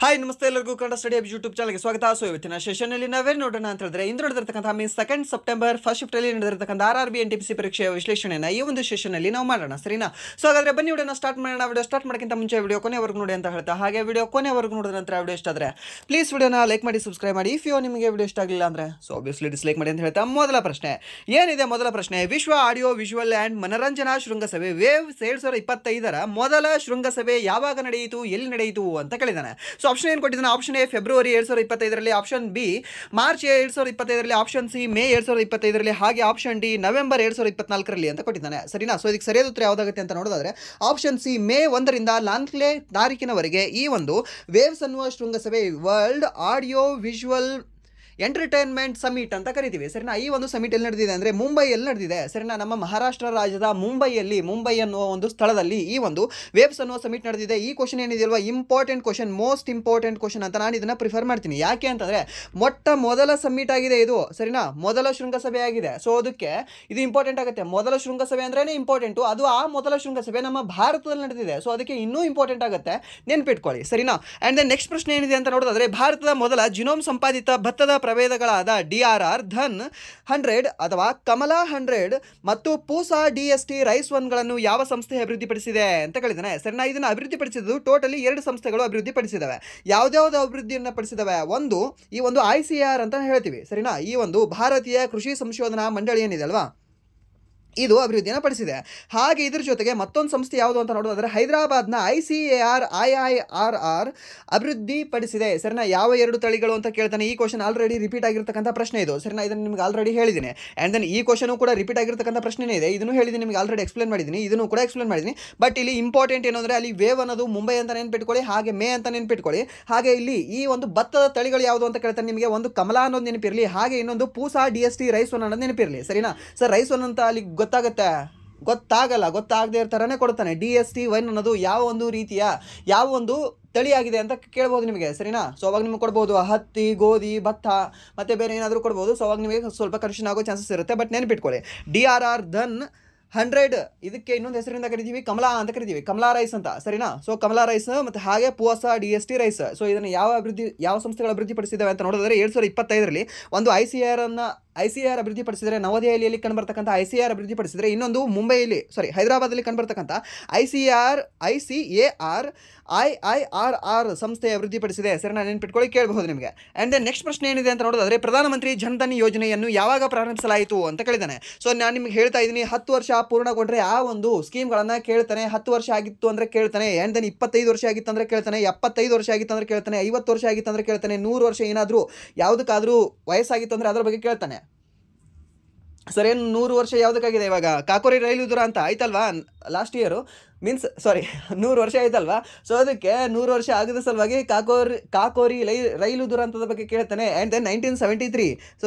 Hi ನಮಸ್ತೆ ಎಲ್ಲರಿಗೂ Kannada study hub YouTube ಚಾನಲ್ಗೆ ಸ್ವಾಗತ. ಸೊ ಇವತ್ತಿನ ಸೆಷನ್ನಲ್ಲಿ ನಾವೇನು ನೋಡೋಣ ಅಂತ ಹೇಳಿದ್ರೆ ಇಂದು ನಡೆದಿರ್ತಕ್ಕಂಥ ಮೀನ್ಸ್ 2 ಸೆಪ್ಟೆಂಬರ್ ಫಸ್ಟ್ ಶಿಫ್ಟಲ್ಲಿ ನಡೆದಿರ್ತಕ್ಕಂಥ RRB NTPC ಪರೀಕ್ಷೆಯ ವಿಶ್ಲೇಷಣೆಯನ್ನು ಈ ಒಂದು ಸೆಷನ್ನಲ್ಲಿ ನಾವು ಮಾಡೋಣ, ಸರಿನಾ? ಸೊ ಹಾಗಾದ್ರೆ ಬನ್ನಿ ವಿಡಿಯೋನ ಸ್ಟಾರ್ಟ್ ಮಾಡೋಣ. ವಿಡಿಯೋ ಸ್ಟಾರ್ಟ್ ಮಾಡೋಕ್ಕಿಂತ ಮುಂಚೆ ವಿಡಿಯೋ ಕೊನೆವರೆಗೂ ನೋಡಿ ಅಂತ ಹೇಳ್ತಾ, ಹಾಗೆ ವಿಡಿಯೋ ಕೊನೆವರೆಗೂ ನೋಡಿದ ನಂತರ ವಿಡಿಯೋ ಇಷ್ಟ ಆದರೆ ಪ್ಲೀಸ್ ವಿಡಿಯೋನ ಲೈಕ್ ಮಾಡಿ, ಸಬ್ಸ್ಕ್ರೈಬ್ ಮಾಡಿ. ಇಫ್ ನಿಮಗೆ ವಿಡಿಯೋ ಇಷ್ಟ ಆಗಲಿಲ್ಲ ಅಂದರೆ ಸೊ ಆಬ್ವಿಯಸ್ಲಿ ಡಿಸ್ಲೈಕ್ ಮಾಡಿ ಅಂತ ಹೇಳ್ತಾ ಮೊದಲ ಪ್ರಶ್ನೆ ಏನಿದೆ? ಮೊದಲ ಪ್ರಶ್ನೆ, ವಿಶ್ವ ಆಡಿಯೋ ವಿಜುವಲ್ ಆ್ಯಂಡ್ ಮನರಂಜನಾ ಶೃಂಗಸಭೆ ವೇವ್ಸ್ 2025 ಮೊದಲ ಶೃಂಗಸಭೆ ಯಾವಾಗ ನಡೆಯಿತು, ಎಲ್ಲಿ ನಡೆಯಿತು ಅಂತ ಕೇಳಿದ್ದಾನೆ. ಸೊ ಆಪ್ಷನ್ ಏನು ಕೊಟ್ಟಿದ್ದಾನೆ? Option A February 2025ರಲ್ಲಿ, option B March 2025ರಲ್ಲಿ, option C May 2025ರಲ್ಲಿ, ಹಾಗೆ ಆಪ್ಷನ್ ಡಿ ನವೆಂಬರ್ 2024ರಲ್ಲಿ ಅಂತ ಕೊಟ್ಟಿದ್ದಾನೆ, ಸರಿನಾ? ಸೊ ಇದಕ್ಕೆ ಸರಿಯಾದ ಉತ್ತರ ಯಾವುದಾಗುತ್ತೆ ಅಂತ ನೋಡೋದಾದ್ರೆ ಆಪ್ಷನ್ ಸಿ ಮೇ 1ರಿಂದ 4ನೇ ತಾರೀಕಿನವರೆಗೆ ಈ ಒಂದು ವೇವ್ಸ್ ಅನ್ನುವ ಶೃಂಗಸಭೆ world audio visual entertainment summit ಅಂತ ಕರಿತೀವಿ, ಸರಿನಾ? ಈ ಒಂದು ಸಮಿಟ್ ಎಲ್ಲಿ ನಡೆದಿದೆ ಅಂದರೆ ಮುಂಬೈಯಲ್ಲಿ ನಡೆದಿದೆ, ಸರಿನಾ? ನಮ್ಮ ಮಹಾರಾಷ್ಟ್ರ ರಾಜ್ಯದ ಮುಂಬೈ ಅನ್ನುವ ಒಂದು ಸ್ಥಳದಲ್ಲಿ ಈ ಒಂದು ವೇವ್ಸ್ ಅನ್ನುವ ಸಮಿಟ್ ನಡೆದಿದೆ. ಈ question ಏನಿದೆಯಲ್ವಾ, important question, most important question ಅಂತ ನಾನು ಇದನ್ನು ಪ್ರಿಫರ್ ಮಾಡ್ತೀನಿ. ಯಾಕೆ ಅಂತಂದರೆ ಮೊದಲ ಸಮಿಟ್ ಆಗಿದೆ ಇದು, ಸರಿನಾ? ಮೊದಲ ಶೃಂಗಸಭೆ ಆಗಿದೆ. ಸೊ ಅದಕ್ಕೆ ಇದು ಇಂಪಾರ್ಟೆಂಟ್ ಆಗುತ್ತೆ. ಮೊದಲ ಶೃಂಗಸಭೆ ಅಂದ್ರೇ ಇಂಪಾರ್ಟೆಂಟು, ಅದು ಆ ಮೊದಲ ಶೃಂಗಸಭೆ ನಮ್ಮ ಭಾರತದಲ್ಲಿ ನಡೆದಿದೆ. ಸೊ ಅದಕ್ಕೆ ಇನ್ನೂ ಇಂಪಾರ್ಟೆಂಟ್ ಆಗುತ್ತೆ, ನೆನ್ಪಿಟ್ಕೊಳ್ಳಿ, ಸರಿನಾ? ಆ್ಯಂಡ್ ದೆನ್ ನೆಕ್ಸ್ಟ್ ಪ್ರಶ್ನೆ ಏನಿದೆ ಅಂತ ನೋಡೋದಾದ್ರೆ ಭಾರತದ ಮೊದಲ ಜಿನೋಮ್ ಸಂಪಾದಿತ ಭತ್ತದ ಪ್ರಭೇದಗಳಾದ DRR, ಧನ್ 100 ಅಥವಾ ಕಮಲಾ 100 ಮತ್ತು ಪೂಸಾ DST ರೈಸ್ 1ಗಳನ್ನು ಯಾವ ಸಂಸ್ಥೆ ಅಭಿವೃದ್ಧಿಪಡಿಸಿದೆ ಅಂತ ಕೇಳಿದ್ದಾನೆ, ಸರಿನಾ? ಇದನ್ನು ಅಭಿವೃದ್ಧಿಪಡಿಸಿದ್ದು ಟೋಟಲಿ 2 ಸಂಸ್ಥೆಗಳು ಅಭಿವೃದ್ಧಿಪಡಿಸಿದವೆ. ಯಾವ್ದಾವ್ದು ಅಭಿವೃದ್ಧಿಯನ್ನು ಪಡಿಸಿದವೆ? ಈ ಒಂದು ICAR ಅಂತ ಹೇಳ್ತೀವಿ, ಸರಿನಾ? ಈ ಒಂದು ಭಾರತೀಯ ಕೃಷಿ ಸಂಶೋಧನಾ ಮಂಡಳಿ ಏನಿದೆ ಅಲ್ವಾ, ಇದು ಅಭಿವೃದ್ಧಿಯನ್ನು ಪಡಿಸಿದೆ. ಹಾಗೆ ಇದ್ರ ಜೊತೆಗೆ ಮತ್ತೊಂದು ಸಂಸ್ಥೆ ಯಾವುದು ಅಂತ ನೋಡೋದಾದ್ರೆ ಹೈದರಾಬಾದ್ನ ICAR ಅಭಿವೃದ್ಧಿ ಪಡಿಸಿದೆ, ಸರಿನಾ? ಯಾವ 2 ತಳಿಗಳು ಅಂತ ಕೇಳ್ತಾನೆ. ಈ ಕ್ವಶನ್ ಆಲ್ರೆಡಿ ರಿಪೀಟ್ ಆಗಿರ್ತಕ್ಕಂಥ ಪ್ರಶ್ನೆ ಇದು, ಸರಿನಾ? ಇದನ್ನು ನಿಮ್ಗೆ ಆಲ್ರೆಡಿ ಹೇಳಿದ್ದೀನಿ. ಆ್ಯಂಡ್ ದೆನ್ ಈ ಕ್ವಶನು ಕೂಡ ರಿಪೀಟ್ ಆಗಿರ್ತಕ್ಕಂಥ ಪ್ರಶ್ನೆ ಇದೆ, ಇದನ್ನು ಹೇಳಿದ್ದೀನಿ ನಿಮಗೆ, ಆಲ್ರೆಡಿ ಎಕ್ಸ್ಪ್ಲೇನ್ ಮಾಡಿದ್ದೀನಿ, ಇದನ್ನು ಕೂಡ ಎಕ್ಸ್ಪ್ಲೇನ್ ಮಾಡಿದ್ದೀನಿ. ಬಟ್ ಇಲ್ಲಿ ಇಂಪಾರ್ಟೆಂಟ್ ಏನು ಅಂದರೆ ಅಲ್ಲಿ ವೇವ್ ಅನ್ನೋದು ಮುಂಬೈ ಅಂತ ನೆನ್ಪಿಟ್ಕೊಳ್ಳಿ, ಹಾಗೆ ಮೇ ಅಂತ ನೆನ್ಪಿಟ್ಕೊಳ್ಳಿ. ಹಾಗೆ ಇಲ್ಲಿ ಈ ಒಂದು ಭತ್ತದ ತಳಿಗಳು ಯಾವುದು ಅಂತ ಕೇಳ್ತಾನೆ ನಿಮಗೆ. ಒಂದು ಕಮಲಾ ಅನ್ನೋದು ನೆನಪಿರಲಿ, ಹಾಗೆ ಇನ್ನೊಂದು ಪೂಸಾ DST ರೈಸ್ 1 ಅನ್ನೋದು ನೆನಪಿರಲಿ, ಸರಿನಾ? ಸರ್ ರೈಸ್ 1 ಅಂತ ಅಲ್ಲಿ ಗೊತ್ತಾಗದೇ ಇರ್ತಾರನೇ ಕೊಡ್ತಾನೆ. DST 1 ಅನ್ನೋದು ಯಾವ ಒಂದು ತಳಿಯಾಗಿದೆ ಅಂತ ಕೇಳ್ಬೋದು ನಿಮಗೆ, ಸರಿನಾ? ಸೊ ಅವಾಗ ನಿಮ್ಗೆ ಕೊಡ್ಬೋದು ಹತ್ತಿ, ಗೋಧಿ, ಭತ್ತ ಮತ್ತು ಬೇರೆ ಏನಾದರೂ ಕೊಡ್ಬೋದು. ಸೊ ಅವಾಗ ನಿಮಗೆ ಸ್ವಲ್ಪ ಕನ್ಫ್ಯೂಷನ್ ಆಗೋ ಚಾನ್ಸಸ್ ಇರುತ್ತೆ. ಬಟ್ ನೆನಪಿಟ್ಕೊಳ್ಳಿ, DRR ಧನ್ 100 ಇದಕ್ಕೆ ಇನ್ನೊಂದು ಹೆಸರಿಂದ ಕರಿತೀವಿ, ಕಮಲಾ ಅಂತ ಕರಿತೀವಿ, ಕಮಲಾ ರೈಸ್ ಅಂತ, ಸರಿನಾ? ಸೊ ಕಮಲಾ ರೈಸ್ ಮತ್ತು ಹಾಗೆ ಪೂಸಾ DST ರೈಸ್. ಸೊ ಇದನ್ನು ಯಾವ ಸಂಸ್ಥೆಗಳು ಅಭಿವೃದ್ಧಿಪಡಿಸಿದ್ದಾವೆ ಅಂತ ನೋಡಿದ್ರೆ 2025ರಲ್ಲಿ ಒಂದು ICAR ಅಭಿವೃದ್ಧಿಪಡಿಸಿದರೆ, ನವದೆಹಲಿಯಲ್ಲಿ ಕಂಡುಬರ್ತಕ್ಕಂಥ ICAR ಅಭಿವೃದ್ಧಿಪಡಿಸಿದರೆ, ಇನ್ನೊಂದು ಹೈದರಾಬಾದಲ್ಲಿ ಕಂಡುಬರ್ತಕ್ಕಂಥ ICAR IIRR ಸಂಸ್ಥೆ ಅಭಿವೃದ್ಧಿಪಡಿಸಿದೆ, ಸರಿನಾ? ನೆನ್ಪಿಟ್ಕೊಳ್ಳಿ, ಕೇಳಬಹುದು ನಿಮಗೆ. ಆ್ಯಂಡ್ ದೆನ್ ನೆಕ್ಸ್ಟ್ ಪ್ರಶ್ನೆ ಏನಿದೆ ಅಂತ ನೋಡೋದಾದ್ರೆ ಪ್ರಧಾನಮಂತ್ರಿ ಜನ್ಧನ್ ಯೋಜನೆಯನ್ನು ಯಾವಾಗ ಪ್ರಾರಂಭಿಸಲಾಯಿತು ಅಂತ ಕೇಳಿದ್ದಾನೆ. ಸೊ ನಾನು ನಿಮ್ಗೆ ಹೇಳ್ತಾ ಇದ್ದೀನಿ, 10 ವರ್ಷ ಪೂರ್ಣಗೊಂಡ್ರೆ ಆ ಒಂದು ಸ್ಕೀಮ್ಗಳನ್ನು ಕೇಳ್ತಾನೆ. 10 ವರ್ಷ ಆಗಿತ್ತು ಅಂದರೆ ಕೇಳ್ತಾನೆ, ಆ್ಯಂಡ್ ದೆನ್ 25 ವರ್ಷ ಆಗಿತ್ತು ಅಂದರೆ ಕೇಳ್ತಾನೆ, 75 ವರ್ಷ ಆಗಿತ್ತು ಅಂದರೆ ಕೇಳ್ತಾನೆ, 50 ವರ್ಷ ಆಗಿತ್ತು ಅಂದರೆ ಕೇಳ್ತಾನೆ, 100 ವರ್ಷ ಏನಾದರೂ ಯಾವುದಕ್ಕಾದರೂ ವಯಸ್ಸಾಗಿತ್ತು ಅಂದರೆ ಅದರ ಬಗ್ಗೆ ಕೇಳ್ತಾನೆ. ಸರ್ ಏನು 100 ವರ್ಷ ಯಾವುದಕ್ಕಾಗಿದೆ? ಇವಾಗ ಕಾಕೋರಿ ರೈಲು ದೂರ ಅಂತ ಆಯ್ತಲ್ವಾ ಲಾಸ್ಟ್ ಇಯರು, 100 ವರ್ಷ ಆಯ್ತಲ್ವಾ? ಸೊ ಅದಕ್ಕೆ 100 ವರ್ಷ ಆಗದ ಸಲುವಾಗಿ ಕಾಕೋರಿ ರೈಲು ದುರಂತದ ಬಗ್ಗೆ ಕೇಳ್ತಾನೆ. ಆ್ಯಂಡ್ ದೆನ್ 1973,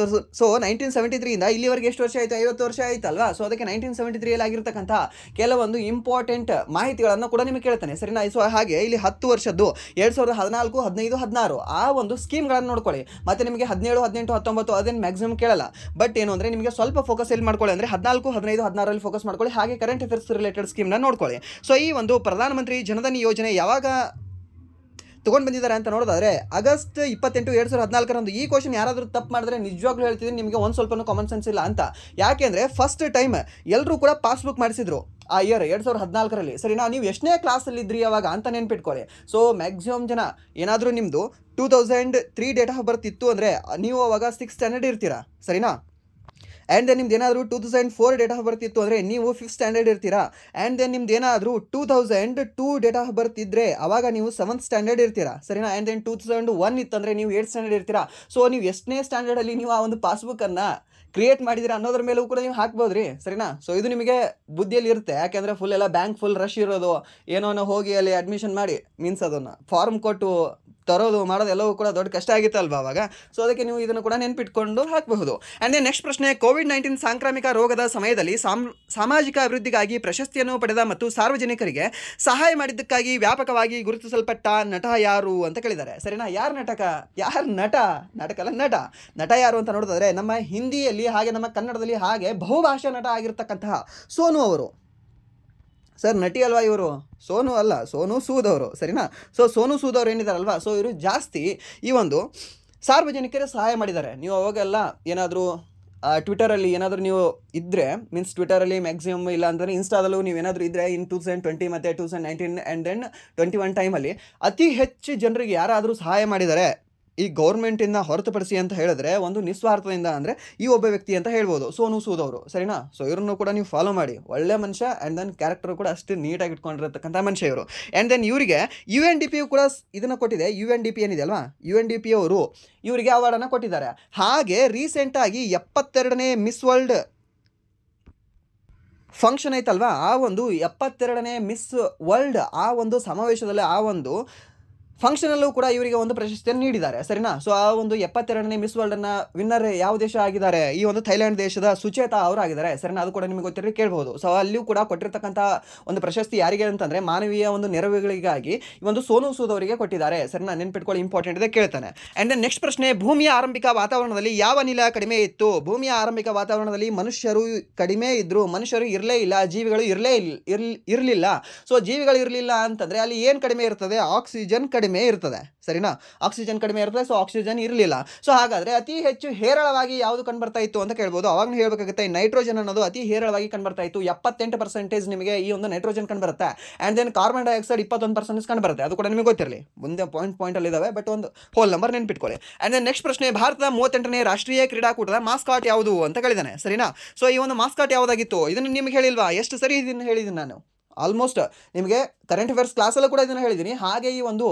ಸೊ 1973ಇಂದ ಇಲ್ಲಿವರೆಗೆ ಎಷ್ಟು ವರ್ಷ ಆಯಿತು? 50 ವರ್ಷ ಆಯ್ತಲ್ವಾ? ಸೊ ಅದಕ್ಕೆ 1973ರಲ್ಲಿ ಆಗಿರ್ತಕ್ಕಂಥ ಕೆಲವೊಂದು ಇಂಪಾರ್ಟೆಂಟ್ ಮಾಹಿತಿಗಳನ್ನು ಕೂಡ ನಿಮಗೆ ಕೇಳ್ತಾನೆ, ಸರಿನಾ? ಸೊ ಹಾಗೆ ಇಲ್ಲಿ 10 ವರ್ಷದ್ದು 2014, 15, 16 ಆ ಒಂದು ಸ್ಕೀಮ್ಗಳನ್ನು ನೋಡ್ಕೊಳ್ಳಿ. ಮತ್ತು ನಿಮಗೆ 17, 18, 19 ಅದೇನು ಮ್ಯಾಕ್ಸಿಮಮ್ ಕೇಳಲ್ಲ. ಬಟ್ ಏನು ಅಂದರೆ ನಿಮಗೆ ಸ್ವಲ್ಪ ಫೋಕಸ್ ಎಲ್ಲಿ ಮಾಡ್ಕೊಳ್ಳಿ ಅಂದರೆ 14, 15, 16ರಲ್ಲಿ ಫೋಕಸ್ ಮಾಡ್ಕೊಳ್ಳಿ. ಹಾಗೆ ಕರೆಂಟ್ ಅಫೇರ್ಸ್ ರಿಲೇಟೆಡ್ ಸ್ಕೀಮ್ನ ನೋಡ್ಕೊಳ್ಳಿ. ಸೊ ಈ ಒಂದು ಪ್ರಧಾನಮಂತ್ರಿ ಜನಧನ್ ಯೋಜನೆ ಯಾವಾಗ ತೊಗೊಂಡು ಬಂದಿದ್ದಾರೆ ಅಂತ ನೋಡೋದಾದ್ರೆ ಆಗಸ್ಟ್ 28, 2014ರಂದು. ಈ ಕ್ವಶನ್ ಯಾರಾದರೂ ತಪ್ಪು ಮಾಡಿದ್ರೆ ನಿಜವಾಗ್ಲೂ ಹೇಳ್ತಿದ್ದೀನಿ ನಿಮಗೆ ಒಂದು ಸ್ವಲ್ಪನೂ ಕಾಮನ್ ಸೆನ್ಸ್ ಇಲ್ಲ ಅಂತ. ಯಾಕೆಂದರೆ ಫಸ್ಟ್ ಟೈಮ್ ಎಲ್ಲರೂ ಕೂಡ ಪಾಸ್ಬುಕ್ ಮಾಡಿಸಿದ್ರು ಆ ಇಯರ್ 2014ರಲ್ಲಿ, ಸರಿನಾ? ನೀವು ಎಷ್ಟನೇ ಕ್ಲಾಸಲ್ಲಿದ್ರಿ ಅವಾಗ ಅಂತ ನೆನ್ಪಿಟ್ಕೊಳ್ಳಿ. ಸೊ ಮ್ಯಾಕ್ಸಿಮಮ್ ಜನ ಏನಾದರೂ ನಿಮ್ಮದು 2003 ಡೇಟ್ ಆಫ್ ಬರ್ತ್ ಇತ್ತು ಅಂದರೆ ನೀವು ಅವಾಗ 6th ಸ್ಟ್ಯಾಂಡರ್ಡ್ ಇರ್ತೀರಾ, ಸರಿನಾ? ಆ್ಯಂಡ್ ದೆನ್ ನಿಮ್ದು ಏನಾದರೂ 2004 ಡೇಟ್ ಆಫ್ ಬರ್ತ್ ಇತ್ತು ಅಂದರೆ ನೀವು 5th ಸ್ಟ್ಯಾಂಡರ್ಡ್ ಇರ್ತೀರಾ. ಆ್ಯಂಡ್ ದೆನ್ ನಿಮ್ದು ಏನಾದರೂ 2002 ಡೇಟ್ ಆಫ್ ಬರ್ತ್ ಇದ್ದರೆ ಅವಾಗ ನೀವು 7th ಸ್ಟ್ಯಾಂಡರ್ಡ್ ಇರ್ತೀರಾ, ಸರಿನಾ? ಆ್ಯಂಡ್ ದೆನ್ 2001 ಇತ್ತಂದರೆ ನೀವು 8th ಸ್ಟ್ಯಾಂಡರ್ಡ್ ಇರ್ತೀರಾ. ಸೊ ನೀವು ಎಷ್ಟನೇ ಸ್ಟ್ಯಾಂಡರ್ಡಲ್ಲಿ ನೀವು ಆ ಒಂದು ಪಾಸ್ಬುಕ್ಕನ್ನು ಕ್ರಿಯೇಟ್ ಮಾಡಿದ್ದೀರಾ ಅನ್ನೋದ್ರ ಮೇಲೂ ಕೂಡ ನೀವು ಹಾಕ್ಬೋದು ರೀ, ಸರಿನಾ? ಸೊ ಇದು ನಿಮಗೆ ಬುದ್ಧಿಯಲ್ಲಿ ಇರುತ್ತೆ. ಯಾಕೆಂದರೆ ಬ್ಯಾಂಕ್ ಫುಲ್ ರಶ್ ಇರೋದು, ಏನೋ ಹೋಗಿ ಅಲ್ಲಿ ಅಡ್ಮಿಷನ್ ಮಾಡಿ ಅದನ್ನು ಫಾರ್ಮ್ ಕೊಟ್ಟು ತರೋದು ಮಾಡೋದು ಎಲ್ಲವೂ ಕೂಡ ದೊಡ್ಡ ಕಷ್ಟ ಆಗಿತ್ತಲ್ವಾ ಅವಾಗ. ಸೊ ಅದಕ್ಕೆ ನೀವು ಇದನ್ನು ಕೂಡ ನೆನ್ಪಿಟ್ಕೊಂಡು ಹಾಕಬಹುದು. ಆ್ಯಂಡ್ ದೆನ್ ನೆಕ್ಸ್ಟ್ ಪ್ರಶ್ನೆ, COVID-19 ಸಾಂಕ್ರಾಮಿಕ ರೋಗದ ಸಮಯದಲ್ಲಿ ಸಾಮಾಜಿಕ ಅಭಿವೃದ್ಧಿಗಾಗಿ ಪ್ರಶಸ್ತಿಯನ್ನು ಪಡೆದ ಮತ್ತು ಸಾರ್ವಜನಿಕರಿಗೆ ಸಹಾಯ ಮಾಡಿದ್ದಕ್ಕಾಗಿ ವ್ಯಾಪಕವಾಗಿ ಗುರುತಿಸಲ್ಪಟ್ಟ ನಟ ಯಾರು ಅಂತ ಕೇಳಿದ್ದಾರೆ, ಸರಿನಾ? ನಟ ಯಾರು ಅಂತ ನೋಡೋದಾದ್ರೆ ನಮ್ಮ ಹಿಂದಿಯಲ್ಲಿ ಹಾಗೆ ನಮ್ಮ ಕನ್ನಡದಲ್ಲಿ ಹಾಗೆ ಬಹುಭಾಷಾ ನಟ ಆಗಿರ್ತಕ್ಕಂತಹ ಸೋನು ಅವರು, ಸರ್ ನಟಿ ಅಲ್ವಾ ಇವರು? ಸೋನು ಅಲ್ಲ, ಸೋನು ಸೂದ್ ಅವರು, ಸರಿನಾ? ಸೊ ಸೋನು ಸೂದ್ ಅವ್ರು ಏನಿದಾರಲ್ವಾ, ಸೊ ಇವರು ಜಾಸ್ತಿ ಈ ಒಂದು ಸಾರ್ವಜನಿಕರ ಸಹಾಯ ಮಾಡಿದ್ದಾರೆ. ನೀವು ಅವಾಗೆಲ್ಲ ಏನಾದರೂ ಟ್ವಿಟರಲ್ಲಿ ಏನಾದರೂ ನೀವು ಇದ್ದರೆ, ಮೀನ್ಸ್ ಟ್ವಿಟರಲ್ಲಿ ಮ್ಯಾಕ್ಸಿಮಮ್ ಇಲ್ಲ ಅಂದರೆ ಇನ್ಸ್ಟಾದಲ್ಲೂ ನೀವು ಏನಾದರೂ ಇದ್ದರೆ ಇನ್ 2020 ಮತ್ತು 2019 ಆ್ಯಂಡ್ ದೆನ್ 21 ಟೈಮಲ್ಲಿ ಅತಿ ಹೆಚ್ಚು ಜನರಿಗೆ ಯಾರಾದರೂ ಸಹಾಯ ಮಾಡಿದ್ದಾರೆ ಈ ಗೌರ್ಮೆಂಟಿಂದ ಹೊರತುಪಡಿಸಿ ಅಂತ ಹೇಳಿದ್ರೆ ಒಂದು ನಿಸ್ವಾರ್ಥದಿಂದ ಅಂದರೆ ಈ ಒಬ್ಬ ವ್ಯಕ್ತಿ ಅಂತ ಹೇಳ್ಬೋದು, ಸೋನು ಸೂದ್ ಅವರು, ಸರಿನಾ? ಸೊ ಇವ್ರನ್ನು ಕೂಡ ನೀವು ಫಾಲೋ ಮಾಡಿ. ಒಳ್ಳೆ ಮನುಷ್ಯ ಆ್ಯಂಡ್ ದೆನ್ ಕ್ಯಾರೆಕ್ಟರ್ ಕೂಡ ಅಷ್ಟು ನೀಟಾಗಿ ಇಟ್ಕೊಂಡಿರತಕ್ಕಂಥ ಮನುಷ್ಯ ಇವರು. ಆ್ಯಂಡ್ ದೆನ್ ಇವರಿಗೆ UNDP ಕೂಡ ಇದನ್ನು ಕೊಟ್ಟಿದೆ. UNDP ಏನಿದೆ ಅಲ್ವಾ, UNDP ಅವರು ಇವರಿಗೆ ಅವಾರ್ಡನ್ನು ಕೊಟ್ಟಿದ್ದಾರೆ. ಹಾಗೆ ರೀಸೆಂಟಾಗಿ 72ನೇ ಮಿಸ್ ವರ್ಲ್ಡ್ ಫಂಕ್ಷನ್ ಐತಲ್ವಾ, ಆ ಒಂದು 72ನೇ ಮಿಸ್ ವರ್ಲ್ಡ್ ಆ ಒಂದು ಸಮಾವೇಶದಲ್ಲಿ ಆ ಒಂದು ಫಂಕ್ಷನಲ್ಲೂ ಕೂಡ ಇವರಿಗೆ ಒಂದು ಪ್ರಶಸ್ತಿಯನ್ನು ನೀಡಿದ್ದಾರೆ, ಸರಿನಾ? ಸೊ ಆ ಒಂದು 72ನೇ ಮಿಸ್ ವರ್ಲ್ಡನ್ನು ವಿನ್ನರ್ ಯಾವ ದೇಶ ಆಗಿದ್ದಾರೆ? ಈ ಒಂದು ಥೈಲ್ಯಾಂಡ್ ದೇಶದ ಸುಚೇತಾ ಅವರು ಆಗಿದ್ದಾರೆ, ಸರಿನಾ? ಅದು ಕೂಡ ನಿಮಗೆ ಗೊತ್ತಿರಲಿ ಕೇಳ್ಬೋದು. ಸೊ ಅಲ್ಲಿಯೂ ಕೂಡ ಕೊಟ್ಟಿರ್ತಕ್ಕಂಥ ಒಂದು ಪ್ರಶಸ್ತಿ ಯಾರಿಗೆ ಅಂತಂದರೆ ಮಾನವೀಯ ಒಂದು ನೆರವುಗಳಿಗಾಗಿ ಈ ಒಂದು ಸೋನು ಸೂದ್ ಅವರಿಗೆ ಕೊಟ್ಟಿದ್ದಾರೆ, ಸರಿನಾ? ನೆನ್ಪಿಟ್ಕೊಳ್ಳಿ, ಇಂಪಾರ್ಟೆಂಟ್ ಇದೆ, ಕೇಳ್ತಾನೆ. ಆ್ಯಂಡ್ ದೆನ್ ನೆಕ್ಸ್ಟ್ ಪ್ರಶ್ನೆ, ಭೂಮಿಯ ಆರಂಭಿಕ ವಾತಾವರಣದಲ್ಲಿ ಯಾವ ಅನಿಲ ಕಡಿಮೆ ಇತ್ತು? ಭೂಮಿಯ ಆರಂಭಿಕ ವಾತಾವರಣದಲ್ಲಿ ಮನುಷ್ಯರು ಕಡಿಮೆ ಇದ್ದರು, ಮನುಷ್ಯರು ಇರಲೇ ಇಲ್ಲ, ಜೀವಿಗಳು ಇರಲಿಲ್ಲ. ಸೊ ಜೀವಿಗಳು ಇರಲಿಲ್ಲ ಅಂತಂದರೆ ಅಲ್ಲಿ ಏನು ಕಡಿಮೆ ಇರ್ತದೆ? ಆಕ್ಸಿಜನ್ ಕಡಿಮೆ ಇರ್ತದೆ, ಸರಿನಾ? ಆಕ್ಸಿಜನ್ ಕಡಿಮೆ ಇರ್ತದೆ, ಸೊ ಆಕ್ಸಿಜನ್ ಇರಲಿಲ್ಲ. ಸೊ ಹಾಗಾದರೆ ಅತಿ ಹೆಚ್ಚು ಹೇರಳವಾಗಿ ಯಾವುದು ಕಂಡುಬರ್ತಾ ಇತ್ತು ಅಂತ ಕೇಳ್ಬೋದು. ಅವಾಗ ನೀವು ಹೇಳಬೇಕಾಗುತ್ತೆ ನೈಟ್ರೋಜನ್ ಅನ್ನೋದು ಅತಿ ಹೇರಳವಾಗಿ ಕಂಡುಬರ್ತಾ ಇತ್ತು. 78% ನಿಮಗೆ ಈ ಒಂದು ನೈಟ್ರೋಜನ್ ಕಂಡುಬರುತ್ತೆ. ಆ್ಯಂಡ್ ದೆನ್ ಕಾರ್ಬನ್ ಡೈಆಕ್ಸೈಡ್ 21% ಕಂಡುಬರುತ್ತೆ. ಅದು ಕೂಡ ನಿಮಗೆ ಗೊತ್ತಿರಲಿ, ಮುಂದೆ ಪಾಯಿಂಟಲ್ಲಿ ಇದಾವೆ, ಬಟ್ ಒಂದು ಹೋಲ್ ನಂಬರ್ ನೆನ್ಪಿಟ್ಕೊಳ್ಳಿ. ಆ್ಯಂಡ್ ದೆನ್ ನೆಕ್ಸ್ಟ್ ಪ್ರಶ್ನೆ, ಭಾರತದ 38ನೇ ರಾಷ್ಟ್ರೀಯ ಕ್ರೀಡಾಕೂಟದ ಮಾಸ್ಕಾಟ್ ಯಾವುದು ಅಂತ ಕೇಳಿದ್ದಾನೆ, ಸರಿನಾ? ಸೊ ಈ ಒಂದು ಮಾಸ್ಕಾಟ್ ಯಾವುದಾಗಿತ್ತು ಇದನ್ನು ನಿಮಗೆ ಹೇಳಿಲ್ವಾ? ಎಷ್ಟು ಸರಿ ಇದನ್ನು ಹೇಳಿದ್ದೀನಿ ನಾನು. ಆಲ್ಮೋಸ್ಟ್ ನಿಮಗೆ ಕರೆಂಟ್ ಅಫೇರ್ಸ್ ಕ್ಲಾಸಲ್ಲೂ ಕೂಡ ಇದನ್ನು ಹೇಳಿದ್ದೀನಿ, ಹಾಗೆ ಈ ಒಂದು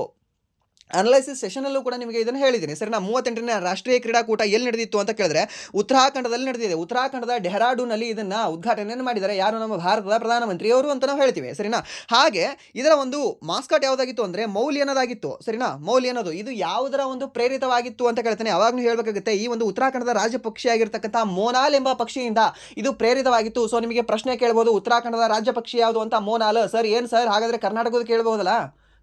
ಅನಲೈಸಿಸ್ ಸೆಷನಲ್ಲೂ ಕೂಡ ನಿಮಗೆ ಇದನ್ನು ಹೇಳಿದ್ದೀನಿ, ಸರಿನಾ? 38ನೇ ರಾಷ್ಟ್ರೀಯ ಕ್ರೀಡಾಕೂಟ ಎಲ್ಲಿ ನಡೆದಿತ್ತು ಅಂತ ಕೇಳಿದ್ರೆ ಉತ್ತರಾಖಂಡದಲ್ಲಿ ನಡೆದಿದೆ. ಉತ್ತರಾಖಂಡದ ಡೆಹ್ರಾಡೂನಲ್ಲಿ ಇದನ್ನು ಉದ್ಘಾಟನೆಯನ್ನು ಮಾಡಿದ್ದಾರೆ. ಯಾರು? ನಮ್ಮ ಭಾರತದ ಪ್ರಧಾನಮಂತ್ರಿಯವರು ಅಂತ ನಾವು ಹೇಳ್ತೀವಿ, ಸರಿನಾ? ಹಾಗೆ ಇದರ ಒಂದು ಮಾಸ್ಕಾಟ್ ಯಾವುದಾಗಿತ್ತು ಅಂದರೆ ಮೌಲಿ ಅನ್ನೋದಾಗಿತ್ತು, ಸರಿನಾ? ಮೌಲಿ ಅನ್ನೋದು ಇದು ಯಾವುದರ ಒಂದು ಪ್ರೇರಿತವಾಗಿತ್ತು ಅಂತ ಕೇಳ್ತಾನೆ. ಅವಾಗಲೂ ಹೇಳಬೇಕಾಗುತ್ತೆ ಈ ಒಂದು ಉತ್ತರಾಖಂಡದ ರಾಜ್ಯ ಪಕ್ಷಿಯಾಗಿರ್ತಕ್ಕಂಥ ಮೋನಾಲ್ ಎಂಬ ಪಕ್ಷಿಯಿಂದ ಇದು ಪ್ರೇರಿತವಾಗಿತ್ತು. ಸೊ ನಿಮಗೆ ಪ್ರಶ್ನೆ ಕೇಳ್ಬೋದು, ಉತ್ತರಾಖಂಡದ ರಾಜ್ಯ ಪಕ್ಷಿ ಯಾವುದು ಅಂತ? ಮೋನಾಲ್. ಸರ್ ಏನು ಸರ್, ಹಾಗಾದರೆ ಕರ್ನಾಟಕದ ಕೇಳ್ಬೋದಲ್ಲ,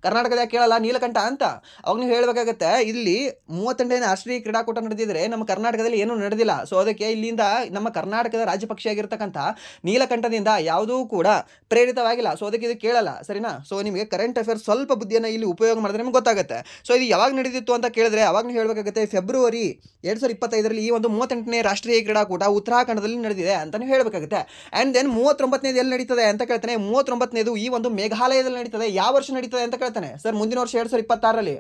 ಕರ್ನಾಟಕದ ಕೇಳಲ್ಲ ನೀಲಕಂಠ ಅಂತ. ಅವಾಗ ನೀವು ಹೇಳಬೇಕಾಗತ್ತೆ ಇಲ್ಲಿ 38ನೇ ರಾಷ್ಟ್ರೀಯ ಕ್ರೀಡಾಕೂಟ ನಡೆದಿದ್ರೆ ನಮ್ಮ ಕರ್ನಾಟಕದಲ್ಲಿ ಏನೂ ನಡೆದಿಲ್ಲ. ಸೊ ಅದಕ್ಕೆ ಇಲ್ಲಿಂದ ನಮ್ಮ ಕರ್ನಾಟಕದ ರಾಜ್ಯ ಪಕ್ಷಿಯಾಗಿರ್ತಕ್ಕಂಥ ನೀಲಕಂಠದಿಂದ ಯಾವುದೂ ಕೂಡ ಪ್ರೇರಿತವಾಗಿಲ್ಲ. ಸೊ ಅದಕ್ಕೆ ಇದು ಕೇಳಲ್ಲ, ಸರಿನಾ? ಸೊ ನಿಮಗೆ ಕರೆಂಟ್ ಅಫೇರ್ಸ್ ಸ್ವಲ್ಪ ಬುದ್ಧಿಯನ್ನು ಇಲ್ಲಿ ಉಪಯೋಗ ಮಾಡಿದ್ರೆ ನಿಮ್ಗೆ ಗೊತ್ತಾಗುತ್ತೆ. ಸೊ ಇದು ಯಾವಾಗ ನಡೆದಿತ್ತು ಅಂತ ಕೇಳಿದ್ರೆ ಅವಾಗ ನೀವು ಹೇಳಬೇಕಾಗುತ್ತೆ ಫೆಬ್ರವರಿ 2025ರಲ್ಲಿ ಈ ಒಂದು 38ನೇ ರಾಷ್ಟ್ರೀಯ ಕ್ರೀಡಾಕೂಟ ಉತ್ತರಾಖಂಡದಲ್ಲಿ ನಡೆದಿದೆ ಅಂತ ನೀವು ಹೇಳಬೇಕಾಗುತ್ತೆ. ಆ್ಯಂಡ್ ದೆನ್ 39ನೇದು ಎಲ್ಲಿ ನಡೀತದೆ ಅಂತ ಕೇಳ್ತಾನೆ. 39ನೇದು ಈ ಒಂದು ಮೇಘಾಲಯದಲ್ಲಿ ನಡೀತದೆ. ಯಾವ ವರ್ಷ ನಡೀತದೆ ಅಂತ ಸರ್ ಮುಂದಿನ ವರ್ಷ 2026ರಲ್ಲಿ.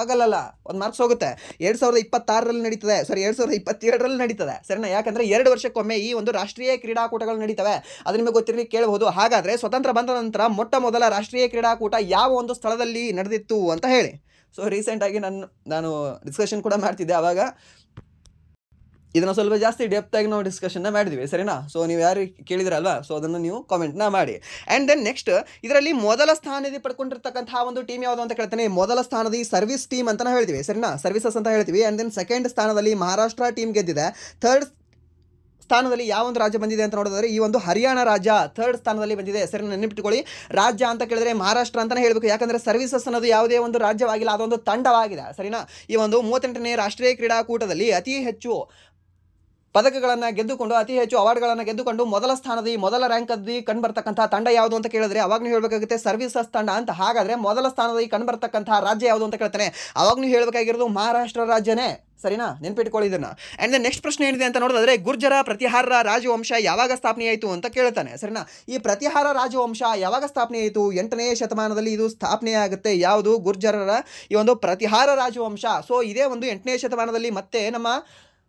ಆಗಲ್ಲ, ಒಂದು ಮಾರ್ಕ್ಸ್ ಹೋಗುತ್ತೆ. 2026ರಲ್ಲಿ ನಡೀತದೆ, ಸಾರಿ 2027ರಲ್ಲಿ ನಡೀತದೆ, ಸರಿನಾ? ಯಾಕಂದ್ರೆ 2 ವರ್ಷಕ್ಕೊಮ್ಮೆ ಈ ಒಂದು ರಾಷ್ಟ್ರೀಯ ಕ್ರೀಡಾಕೂಟಗಳು ನಡೀತವೆ. ಅದು ನಿಮಗೆ ಗೊತ್ತಿರಲಿ ಕೇಳಬಹುದು. ಹಾಗಾದ್ರೆ ಸ್ವತಂತ್ರ ಬಂದ ನಂತರ ಮೊಟ್ಟ ಮೊದಲ ರಾಷ್ಟ್ರೀಯ ಕ್ರೀಡಾಕೂಟ ಯಾವ ಒಂದು ಸ್ಥಳದಲ್ಲಿ ನಡೆದಿತ್ತು ಅಂತ ಹೇಳಿ. ಸೊ ರೀಸೆಂಟಾಗಿ ನಾನು ಡಿಸ್ಕಷನ್ ಕೂಡ ಮಾಡ್ತಿದ್ದೆ, ಆವಾಗ ಇದನ್ನು ಸ್ವಲ್ಪ ಜಾಸ್ತಿ ಡೆಪ್ತಾಗಿ ನಾವು ಡಿಸ್ಕಷನ್ನ ಮಾಡಿದ್ವಿ, ಸರಿನಾ? ಸೊ ನೀವು ಯಾರು ಕೇಳಿದ್ರಲ್ವಾ, ಸೊ ಅದನ್ನು ನೀವು ಕಾಮೆಂಟ್ನ ಮಾಡಿ. ಆ್ಯಂಡ್ ದೆನ್ ನೆಕ್ಸ್ಟ್ ಇದರಲ್ಲಿ ಮೊದಲ ಸ್ಥಾನದಲ್ಲಿ ಪಡ್ಕೊಂಡಿರ್ತಕ್ಕಂಥ ಒಂದು ಟೀಮ್ ಯಾವುದು ಅಂತ ಕೇಳ್ತಾನೆ. ಮೊದಲ ಸ್ಥಾನದಲ್ಲಿ ಸರ್ವಿಸ್ ಟೀಮ್ ಅಂತ ನಾವು ಹೇಳ್ತೀವಿ, ಸರಿನಾ? ಸರ್ವಿಸಸ್ ಅಂತ ಹೇಳ್ತೀವಿ. ಆ್ಯಂಡ್ ದೆನ್ ಸೆಕೆಂಡ್ ಸ್ಥಾನದಲ್ಲಿ ಮಹಾರಾಷ್ಟ್ರ ಟೀಮ್ ಗೆದ್ದಿದೆ. ಥರ್ಡ್ ಸ್ಥಾನದಲ್ಲಿ ಯಾವ ಒಂದು ರಾಜ್ಯ ಬಂದಿದೆ ಅಂತ ನೋಡಿದ್ರೆ ಈ ಒಂದು ಹರಿಯಾಣ ರಾಜ್ಯ ಥರ್ಡ್ ಸ್ಥಾನದಲ್ಲಿ ಬಂದಿದೆ, ಸರಿ? ನೆನಪಿಟ್ಕೊಳ್ಳಿ, ರಾಜ್ಯ ಅಂತ ಕೇಳಿದ್ರೆ ಮಹಾರಾಷ್ಟ್ರ ಅಂತಲೇ ಹೇಳಬೇಕು. ಯಾಕಂದರೆ ಸರ್ವಿಸಸ್ ಅನ್ನೋದು ಯಾವುದೇ ಒಂದು ರಾಜ್ಯವಾಗಿಲ್ಲ, ಅದೊಂದು ತಂಡವಾಗಿದೆ, ಸರಿನಾ? ಈ ಒಂದು 38ನೇ ರಾಷ್ಟ್ರೀಯ ಕ್ರೀಡಾಕೂಟದಲ್ಲಿ ಅತಿ ಹೆಚ್ಚು ಪದಕಗಳನ್ನು ಗೆದ್ದುಕೊಂಡು ಅತಿ ಹೆಚ್ಚು ಅವಾರ್ಡ್ಗಳನ್ನು ಗೆದ್ದುಕೊಂಡು ಮೊದಲ ಸ್ಥಾನದಲ್ಲಿ ಮೊದಲ ರ್ಯಾಂಕಲ್ಲಿ ಕಂಡುಬರ್ತಕ್ಕಂಥ ತಂಡ ಯಾವುದು ಅಂತ ಕೇಳಿದ್ರೆ ಅವಾಗ ನೀವು ಹೇಳಬೇಕಾಗುತ್ತೆ ಸರ್ವಿಸಸ್ ತಂಡ ಅಂತ. ಹಾಗಾದರೆ ಮೊದಲ ಸ್ಥಾನದಲ್ಲಿ ಕಂಡುಬರ್ತಕ್ಕಂಥ ರಾಜ್ಯ ಯಾವುದು ಅಂತ ಕೇಳ್ತಾನೆ. ಅವಾಗ ನೀವು ಹೇಳಬೇಕಾಗಿರೋದು ಮಹಾರಾಷ್ಟ್ರ ರಾಜ್ಯನೇ, ಸರಿನಾ? ನೆನ್ಪಿಟ್ಕೊಳ್ಳಿ ಇದನ್ನು. ಆ್ಯಂಡ್ ದೆನ್ ನೆಕ್ಸ್ಟ್ ಪ್ರಶ್ನೆ ಏನಿದೆ ಅಂತ ನೋಡಿದ್ರೆ ಗುರ್ಜರ ಪ್ರತಿಹಾರ ರಾಜವಂಶ ಯಾವಾಗ ಸ್ಥಾಪನೆಯಾಯಿತು ಅಂತ ಕೇಳ್ತಾನೆ, ಸರಿನಾ? ಈ ಪ್ರತಿಹಾರ ರಾಜವಂಶ ಯಾವಾಗ ಸ್ಥಾಪನೆಯಾಯಿತು? 8ನೇ ಶತಮಾನದಲ್ಲಿ ಇದು ಸ್ಥಾಪನೆಯಾಗುತ್ತೆ. ಯಾವುದು? ಗುರ್ಜರರ ಈ ಒಂದು ಪ್ರತಿಹಾರ ರಾಜವಂಶ. ಸೊ ಇದೇ ಒಂದು 8ನೇ ಶತಮಾನದಲ್ಲಿ ಮತ್ತೆ ನಮ್ಮ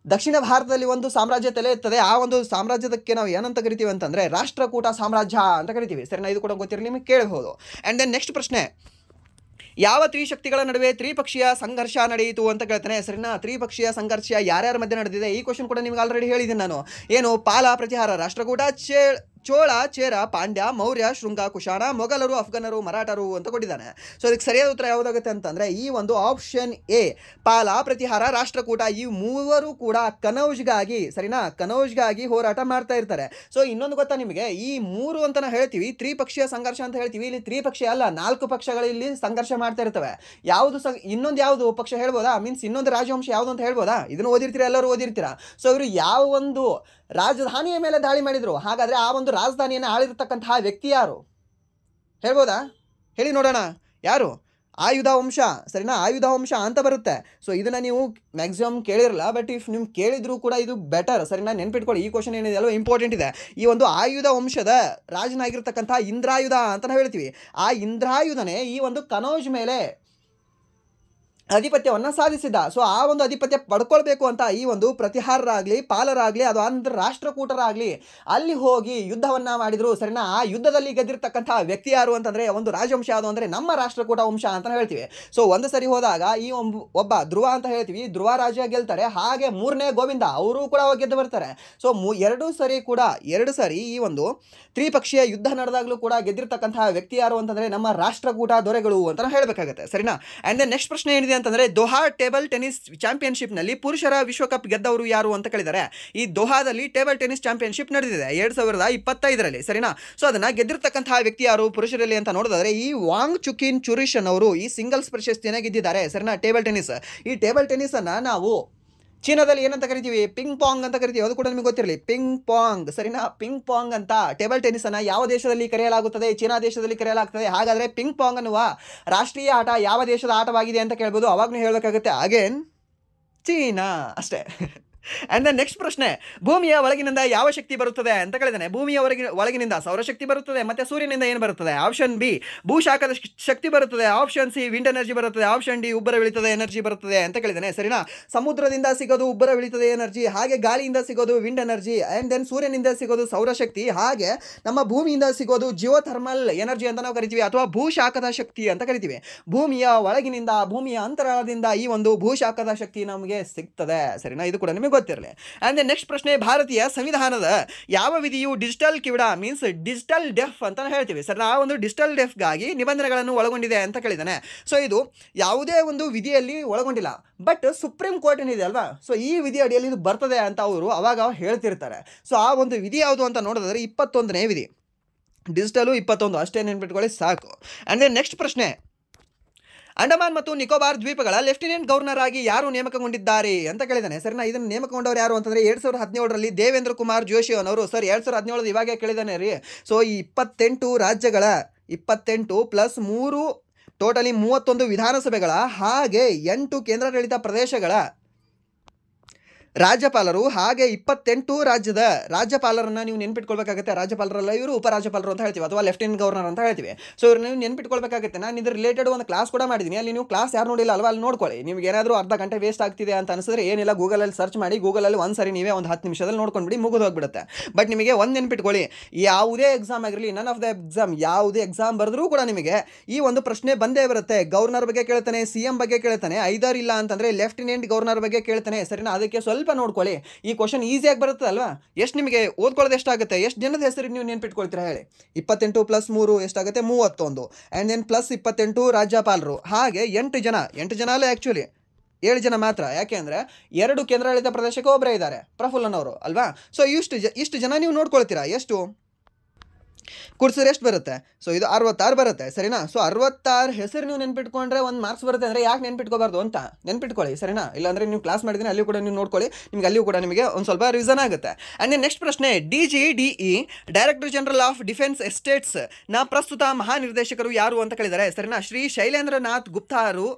ದಕ್ಷಿಣ ಭಾರತದಲ್ಲಿ ಒಂದು ಸಾಮ್ರಾಜ್ಯ ತಲೆ ಎತ್ತದೆ. ಆ ಒಂದು ಸಾಮ್ರಾಜ್ಯದಕ್ಕೆ ನಾವು ಏನಂತ ಕರಿತೀವಿ ಅಂತಂದರೆ ರಾಷ್ಟ್ರಕೂಟ ಸಾಮ್ರಾಜ್ಯ ಅಂತ ಕರಿತೀವಿ, ಸರಿನಾ? ಇದು ಕೂಡ ಗೊತ್ತಿರಲಿ, ನಿಮಗೆ ಕೇಳಬಹುದು. ಆ್ಯಂಡ್ ದೆನ್ ನೆಕ್ಸ್ಟ್ ಪ್ರಶ್ನೆ, ಯಾವ ತ್ರಿಶಕ್ತಿಗಳ ನಡುವೆ ತ್ರಿಪಕ್ಷೀಯ ಸಂಘರ್ಷ ನಡೆಯಿತು ಅಂತ ಕೇಳ್ತಾನೆ, ಸರಿನಾ? ತ್ರಿಪಕ್ಷೀಯ ಸಂಘರ್ಷ ಯಾರ್ಯಾರ ಮಧ್ಯೆ ನಡೆದಿದೆ? ಈ ಕ್ವಶನ್ ಕೂಡ ನಿಮ್ಗೆ ಆಲ್ರೆಡಿ ಹೇಳಿದ್ದೀನಿ ನಾನು. ಏನು? ಪಾಲ, ಪ್ರತಿಹಾರ, ರಾಷ್ಟ್ರಕೂಟ, ಚೋಳ, ಚೇರ, ಪಾಂಡ್ಯ, ಮೌರ್ಯ, ಶೃಂಗ, ಕುಶಾಣ, ಮೊಘಲರು, ಅಫ್ಘನರು, ಮರಾಠರು ಅಂತ ಕೊಟ್ಟಿದ್ದಾನೆ. ಸೊ ಅದಕ್ಕೆ ಸರಿಯಾದ ಉತ್ತರ ಯಾವುದಾಗುತ್ತೆ ಅಂತಂದರೆ ಈ ಒಂದು ಆಪ್ಷನ್ ಎ, ಪಾಲ, ಪ್ರತಿಹಾರ, ರಾಷ್ಟ್ರಕೂಟ. ಈ ಮೂವರು ಕೂಡ ಕನೌಜ್ಗಾಗಿ, ಸರಿನಾ? ಕನೌಜ್ಗಾಗಿ ಹೋರಾಟ ಮಾಡ್ತಾ ಇರ್ತಾರೆ. ಸೊ ಇನ್ನೊಂದು ಗೊತ್ತಾ ನಿಮಗೆ, ಈ ಮೂರು ಅಂತ ನಾವು ಹೇಳ್ತೀವಿ ತ್ರಿಪಕ್ಷೀಯ ಸಂಘರ್ಷ ಅಂತ ಹೇಳ್ತೀವಿ. ಇಲ್ಲಿ ತ್ರಿಪಕ್ಷೀಯ ಅಲ್ಲ, 4 ಪಕ್ಷಗಳು ಇಲ್ಲಿ ಸಂಘರ್ಷ ಮಾಡ್ತಾ ಇರ್ತವೆ. ಯಾವುದು ಇನ್ನೊಂದು ಯಾವುದು ಪಕ್ಷ ಹೇಳ್ಬೋದಾ? ಮೀನ್ಸ್ ಇನ್ನೊಂದು ರಾಜವಂಶ ಯಾವುದು ಅಂತ ಹೇಳ್ಬೋದಾ? ಇದನ್ನು ಓದಿರ್ತೀರಾ, ಎಲ್ಲರೂ ಓದಿರ್ತೀರಾ. ಸೊ ಇವರು ಯಾವ ಒಂದು ರಾಜಧಾನಿಯ ಮೇಲೆ ದಾಳಿ ಮಾಡಿದ್ರು? ಹಾಗಾದರೆ ಆ ಒಂದು ರಾಜಧಾನಿಯನ್ನು ಆಳಿರ್ತಕ್ಕಂತಹ ವ್ಯಕ್ತಿ ಯಾರು? ಹೇಳ್ಬೋದಾ? ಹೇಳಿ ನೋಡೋಣ. ಯಾರು? ಆಯುಧ ವಂಶ, ಸರಿನಾ? ಆಯುಧ ವಂಶ ಅಂತ ಬರುತ್ತೆ. ಸೊ ಇದನ್ನು ನೀವು ಮ್ಯಾಕ್ಸಿಮಮ್ ಕೇಳಿರಲ್ಲ, ಬಟ್ ಇಫ್ ನೀವು ಕೇಳಿದ್ರು ಕೂಡ ಇದು ಬೆಟರ್, ಸರಿನಾ? ನೆನ್ಪಿಟ್ಕೊಳ್ಳಿ, ಈ ಕ್ವಶನ್ ಏನಿದೆ ಅಲ್ವ ಇಂಪಾರ್ಟೆಂಟ್ ಇದೆ. ಈ ಒಂದು ಆಯುಧ ವಂಶದ ರಾಜನಾಗಿರ್ತಕ್ಕಂಥ ಇಂದ್ರಾಯುಧ ಅಂತ ನಾವು ಹೇಳ್ತೀವಿ. ಆ ಇಂದ್ರಾಯುಧನೇ ಈ ಒಂದು ಕನೌಜ್ ಮೇಲೆ ಅಧಿಪತ್ಯವನ್ನು ಸಾಧಿಸಿದ್ದ. ಸೊ ಆ ಒಂದು ಅಧಿಪತ್ಯ ಪಡ್ಕೊಳ್ಬೇಕು ಅಂತ ಈ ಒಂದು ಪ್ರತಿಹಾರರಾಗಲಿ, ಪಾಲರಾಗಲಿ, ಅದು ಅಂದ್ರೆ ರಾಷ್ಟ್ರಕೂಟರಾಗಲಿ ಅಲ್ಲಿ ಹೋಗಿ ಯುದ್ಧವನ್ನು ಮಾಡಿದರು, ಸರಿನಾ? ಆ ಯುದ್ಧದಲ್ಲಿ ಗೆದ್ದಿರ್ತಕ್ಕಂಥ ವ್ಯಕ್ತಿ ಯಾರು ಅಂತಂದರೆ ಒಂದು ರಾಜವಂಶ ಯಾವುದು ಅಂದರೆ ನಮ್ಮ ರಾಷ್ಟ್ರಕೂಟ ವಂಶ ಅಂತ ಹೇಳ್ತೀವಿ. ಸೊ ಒಂದು ಸರಿ ಹೋದಾಗ ಈ ಒಬ್ಬ ಧ್ರುವ ಅಂತ ಹೇಳ್ತೀವಿ, ಧ್ರುವ ರಾಜ ಗೆಲ್ತಾರೆ. ಹಾಗೆ ಮೂರನೇ ಗೋವಿಂದ ಅವರು ಕೂಡ ಗೆದ್ದು ಬರ್ತಾರೆ. ಸೊ ಎರಡು ಸರಿ ಈ ಒಂದು ತ್ರಿಪಕ್ಷೀಯ ಯುದ್ಧ ನಡೆದಾಗಲೂ ಕೂಡ ಗೆದ್ದಿರ್ತಕ್ಕಂತಹ ವ್ಯಕ್ತಿ ಯಾರು ಅಂತಂದರೆ ನಮ್ಮ ರಾಷ್ಟ್ರಕೂಟ ದೊರೆಗಳು ಅಂತ ಹೇಳಬೇಕಾಗುತ್ತೆ, ಸರಿನಾ? ಆ್ಯಂಡ್ ದೆನ್ ನೆಕ್ಸ್ಟ್ ಪ್ರಶ್ನೆ ಏನಿದೆ ಅಂತಂದರೆ ದೋಹಾ ಟೇಬಲ್ ಟೆನ್ನಿಸ್ ಚಾಂಪಿಯನ್ಶಿಪ್ನಲ್ಲಿ ಪುರುಷರ ವಿಶ್ವಕಪ್ ಗೆದ್ದವರು ಯಾರು ಅಂತ ಕೇಳಿದ್ದಾರೆ. ಈ ದೋಹಾದಲ್ಲಿ ಟೇಬಲ್ ಟೆನ್ನಿಸ್ ಚಾಂಪಿಯನ್ಶಿಪ್ ನಡೆದಿದೆ 2025ರಲ್ಲಿ, ಸರಿನಾ? ಸೊ ಅದನ್ನು ಗೆದ್ದಿರ್ತಕ್ಕಂತಹ ವ್ಯಕ್ತಿ ಯಾರು ಪುರುಷರಲ್ಲಿ ಅಂತ ನೋಡೋದಾದ್ರೆ ಈ ವಾಂಗ್ ಚುಕಿನ್ ಚುರಿಶನ್ ಅವರು ಈ ಸಿಂಗಲ್ಸ್ ಪ್ರಶಸ್ತಿಯನ್ನು ಗೆದ್ದಿದ್ದಾರೆ, ಸರಿನಾ? Table tennis. ಈ ಟೇಬಲ್ ಟೆನ್ನಿಸನ್ನು ನಾವು ಚೀನಾದಲ್ಲಿ ಏನಂತ ಕರಿತೀವಿ? ಪಿಂಗ್ ಪಾಂಗ್ ಅಂತ ಕರಿತೀವಿ. ಅದು ಕೂಡ ನಿಮಗೆ ಗೊತ್ತಿರಲಿ, ಪಿಂಗ್ ಪಾಂಗ್, ಸರಿನಾ? ಪಿಂಗ್ ಪಾಂಗ್ ಅಂತ ಟೇಬಲ್ ಟೆನ್ನಿಸನ್ನು ಯಾವ ದೇಶದಲ್ಲಿ ಕರೆಯಲಾಗುತ್ತದೆ? ಚೀನಾ ದೇಶದಲ್ಲಿ ಕರೆಯಲಾಗುತ್ತದೆ. ಹಾಗಾದರೆ ಪಿಂಗ್ ಪಾಂಗ್ ಅನ್ನುವ ರಾಷ್ಟ್ರೀಯ ಆಟ ಯಾವ ದೇಶದ ಆಟವಾಗಿದೆ ಅಂತ ಕೇಳ್ಬೋದು. ಅವಾಗಲೂ ಹೇಳಬೇಕಾಗುತ್ತೆ ಅಗೇನ್ ಚೀನಾ, ಅಷ್ಟೇ. ಆ್ಯಂಡ್ ದೆನ್ ನೆಕ್ಸ್ಟ್ ಪ್ರಶ್ನೆ, ಭೂಮಿಯ ಒಳಗಿನಿಂದ ಯಾವ ಶಕ್ತಿ ಬರುತ್ತದೆ ಅಂತ ಕೇಳಿದ್ದಾನೆ. ಭೂಮಿಯ ಒಳಗಿನಿಂದ ಸೌರಶಕ್ತಿ ಬರುತ್ತದೆ, ಮತ್ತು ಸೂರ್ಯನಿಂದ ಏನು ಬರುತ್ತದೆ? ಆಪ್ಷನ್ ಬಿ ಭೂಶಾಖದ ಶಕ್ತಿ ಬರುತ್ತದೆ, ಆಪ್ಷನ್ ಸಿ ವಿಂಡ್ ಎನರ್ಜಿ ಬರುತ್ತದೆ, ಆಪ್ಷನ್ ಡಿ ಉಬ್ಬರವಿಳಿತದ ಎನರ್ಜಿ ಬರುತ್ತದೆ ಅಂತ ಕೇಳಿದ್ದಾನೆ, ಸರಿನಾ? ಸಮುದ್ರದಿಂದ ಸಿಗೋದು ಉಬ್ಬರವಿಳಿತದ ಎನರ್ಜಿ, ಹಾಗೆ ಗಾಳಿಯಿಂದ ಸಿಗೋದು ವಿಂಡ್ ಎನರ್ಜಿ, ಆ್ಯಂಡ್ ದೆನ್ ಸೂರ್ಯನಿಂದ ಸಿಗೋದು ಸೌರಶಕ್ತಿ, ಹಾಗೆ ನಮ್ಮ ಭೂಮಿಯಿಂದ ಸಿಗೋದು ಜಿಯೋಥರ್ಮಲ್ ಎನರ್ಜಿ ಅಂತ ನಾವು ಕರಿತೀವಿ, ಅಥವಾ ಭೂಶಾಖದ ಶಕ್ತಿ ಅಂತ ಕರಿತೀವಿ. ಭೂಮಿಯ ಒಳಗಿನಿಂದ, ಭೂಮಿಯ ಅಂತರಾಳದಿಂದ ಈ ಒಂದು ಭೂಶಾಖದ ಶಕ್ತಿ ನಮಗೆ ಸಿಗ್ತದೆ, ಸರಿನಾ? ಇದು ಕೂಡ ನಿಮಗೆ ಗೊತ್ತಿರಲಿ. ಆ್ಯಂಡ್ ನೆಕ್ಸ್ಟ್ ಪ್ರಶ್ನೆ, ಭಾರತೀಯ ಸಂವಿಧಾನದ ಯಾವ ವಿಧಿಯು ಡಿಜಿಟಲ್ ಕಿವಿಡ ಮೀನ್ಸ್ ಡಿಜಿಟಲ್ ಡೆಫ್ ಅಂತ ಹೇಳ್ತೀವಿ, ಸರ್? ಆ ಒಂದು ಡಿಜಿಟಲ್ ಡೆಫ್ಗಾಗಿ ನಿಬಂಧನೆಗಳನ್ನು ಒಳಗೊಂಡಿದೆ ಅಂತ ಕೇಳಿದ್ದಾನೆ. ಸೊ ಇದು ಯಾವುದೇ ಒಂದು ವಿಧಿಯಲ್ಲಿ ಒಳಗೊಂಡಿಲ್ಲ, ಬಟ್ ಸುಪ್ರೀಂ ಕೋರ್ಟ್ ಏನಿದೆ ಅಲ್ವಾ, ಸೊ ಈ ವಿಧಿ ಅಡಿಯಲ್ಲಿ ಇದು ಬರ್ತದೆ ಅಂತ ಅವರು ಅವಾಗ ಹೇಳ್ತಿರ್ತಾರೆ. ಸೊ ಆ ಒಂದು ವಿಧಿ ಯಾವುದು ಅಂತ ನೋಡಿದ್ರೆ 21ನೇ ವಿಧಿ, ಡಿಜಿಟಲು 21 ಅಷ್ಟೇ ನೆನ್ಪಿಟ್ಕೊಳ್ಳಿ ಸಾಕು. ಆ್ಯಂಡ್ ದೆನ್ ನೆಕ್ಸ್ಟ್ ಪ್ರಶ್ನೆ, ಅಂಡಮಾನ್ ಮತ್ತು ನಿಕೋಬಾರ್ ದ್ವೀಪಗಳ ಲೆಫ್ಟಿನೆಂಟ್ ಗವರ್ನರ್ ಆಗಿ ಯಾರು ನೇಮಕಗೊಂಡಿದ್ದಾರೆ ಅಂತ ಕೇಳಿದ್ದಾನೆ, ಸರಿನಾ? ಇದನ್ನು ನೇಮಕಗೊಂಡವರು ಯಾರು ಅಂತಂದರೆ 2017ರಲ್ಲಿ ದೇವೇಂದ್ರ ಕುಮಾರ್ ಜೋಶಿ ಅವರು. ಸರ್ 2017 ಇವಾಗೇ ಕೇಳಿದ್ದಾನೆ ರೀ. ಸೊ ಈ 28 ರಾಜ್ಯಗಳ 28 ಪ್ಲಸ್ 3 ಟೋಟಲಿ 31 ವಿಧಾನಸಭೆಗಳ ಹಾಗೆ 8 ಕೇಂದ್ರಾಡಳಿತ ಪ್ರದೇಶಗಳ ರಾಜ್ಯಪಾಲರು, ಹಾಗೆ 28 ರಾಜ್ಯದ ರಾಜ್ಯಪಾಲರನ್ನು ನೀವು ನೆನ್ಪಿಟ್ಕೊಳ್ಬೇಕಾಗುತ್ತೆ. ರಾಜ್ಯಪಾಲರಲ್ಲ ಇವರು, ಉಪರಾಜ್ಯಪಾಲರು ಅಂತ ಹೇಳ್ತೀವಿ, ಅಥವಾ ಲೆಫ್ಟಿನೆಂಟ್ ಗವರ್ನರ್ ಅಂತ ಹೇಳ್ತೀವಿ. ಸೊ ಇವ್ರು ನೀವು ನೆನ್ಪಿಟ್ಕೊಳ್ಬೇಕಾಗುತ್ತೆ. ನಾನು ಇದ್ರ ರಿಲೇಟೆಡ್ ಒಂದು ಕ್ಲಾಸ್ ಕೂಡ ಮಾಡಿದ್ದೀನಿ, ಅಲ್ಲಿ ನೀವು ಕ್ಲಾಸ್ ಯಾರು ನೋಡಿಲ್ಲ ಅಲ್ವಾ, ಅಲ್ಲಿ ನೋಡ್ಕೊಳ್ಳಿ. ನಿಮ್ಗೆ ಏನಾದರೂ ಅರ್ಧ ಗಂಟೆ ವೇಸ್ಟ್ ಆಗ್ತಿದೆ ಅಂತ ಅನಿಸಿದ್ರೆ ಏನಿಲ್ಲ, ಗೂಗಲಲ್ಲಿ ಸರ್ಚ್ ಮಾಡಿ, ಗೂಗಲಲ್ಲಿ ಒಂದು ಸರಿ ನೀವೇ ಒಂದು 10 ನಿಮಿಷದಲ್ಲಿ ನೋಡ್ಕೊಂಡ್ಬಿಡಿ, ಮುಗಿದು ಹೋಗ್ಬಿಡುತ್ತೆ. ಬಟ್ ನಿಮಗೆ ಒಂದು ನೆನ್ಪಿಟ್ಕೊಳ್ಳಿ, ಯಾವುದೇ ಎಕ್ಸಾಮ್ ಆಗಿರಲಿ, ನನ್ ಆಫ್ ದ ಎಕ್ಸಾಮ್, ಯಾವುದೇ ಎಕ್ಸಾಮ್ ಬರೆದ್ರೂ ಕೂಡ ನಿಮಗೆ ಈ ಒಂದು ಪ್ರಶ್ನೆ ಬಂದೇ ಬರುತ್ತೆ. ಗವರ್ನರ್ ಬಗ್ಗೆ ಕೇಳ್ತಾನೆ, CM ಬಗ್ಗೆ ಕೇಳ್ತಾನೆ, ಐದರ್ ಇಲ್ಲ ಅಂತಂದರೆ ಲೆಫ್ಟಿನೆಂಟ್ ಗವರ್ನರ್ ಬಗ್ಗೆ ಕೇಳ್ತಾನೆ, ಸರಿನಾ? ಅದಕ್ಕೆ ಸ್ವಲ್ಪ ನೋಡ್ಕೊಳ್ಳಿ. ಈ ಕ್ವಶನ್ ಈಸಿಯಾಗಿ ಬರುತ್ತೆ ಅಲ್ವಾ? ಎಷ್ಟು ನಿಮಗೆ ಓದ್ಕೊಳ್ಳೋದು ಎಷ್ಟಾಗುತ್ತೆ? ಎಷ್ಟು ಜನದ ಹೆಸರು ನೀವು ನೆನ್ಪಿಟ್ಕೊಳ್ತೀರಾ ಹೇಳಿ? 28 ಪ್ಲಸ್ 3 ಎಷ್ಟಾಗುತ್ತೆ? 31. ಆ್ಯಂಡ್ ದೆನ್ ಪ್ಲಸ್ 28 ರಾಜ್ಯಪಾಲರು, ಹಾಗೆ 8 ಜನ ಅಲ್ಲ, ಆ್ಯಕ್ಚುಲಿ 7 ಜನ ಮಾತ್ರ. ಯಾಕೆ ಅಂದರೆ 2 ಕೇಂದ್ರಾಡಳಿತ ಪ್ರದೇಶಕ್ಕೆ ಒಬ್ಬರೇ ಇದ್ದಾರೆ, ಪ್ರಫುಲ್ಲನವರು ಅಲ್ವಾ? ಸೊ ಇಷ್ಟು ಜನ ನೀವು ನೋಡ್ಕೊಳ್ತೀರಾ. ಎಷ್ಟು ಕೂಡಿಸಿದ್ರೆ ಎಷ್ಟು ಬರುತ್ತೆ? ಸೊ ಇದು 66 ಬರುತ್ತೆ, ಸರಿನಾ? ಸೊ 66 ಹೆಸರು ನೀವು ನೆನ್ಪಿಟ್ಕೊಂಡ್ರೆ 1 ಮಾರ್ಕ್ಸ್ ಬರುತ್ತೆ. ಅಂದರೆ ಯಾಕೆ ನೆನ್ಪಿಟ್ಕೋಬಾರ್ದು ಅಂತ ನೆನ್ಪಿಟ್ಕೊಳ್ಳಿ, ಸರಿನಾ? ಇಲ್ಲಾಂದರೆ ನೀವು ಕ್ಲಾಸ್ ಮಾಡಿದ್ರೆ ಅಲ್ಲಿ ಕೂಡ ನೀವು ನೋಡ್ಕೊಳ್ಳಿ, ನಿಮ್ಗೆ ಅಲ್ಲಿಯೂ ಕೂಡ ನಿಮಗೆ ಒಂದು ಸ್ವಲ್ಪ ರಿವಿಷನ್ ಆಗುತ್ತೆ. ಆ್ಯಂಡ್ ನೆಕ್ಸ್ಟ್ ಪ್ರಶ್ನೆ, DGDE director general of defence estates ನ ಪ್ರಸ್ತುತ ಮಹಾನಿರ್ದೇಶಕರು ಯಾರು ಅಂತ ಕೇಳಿದ್ದಾರೆ, ಸರಿನಾ? ಶ್ರೀ ಶೈಲೇಂದ್ರನಾಥ್ ಗುಪ್ತಾ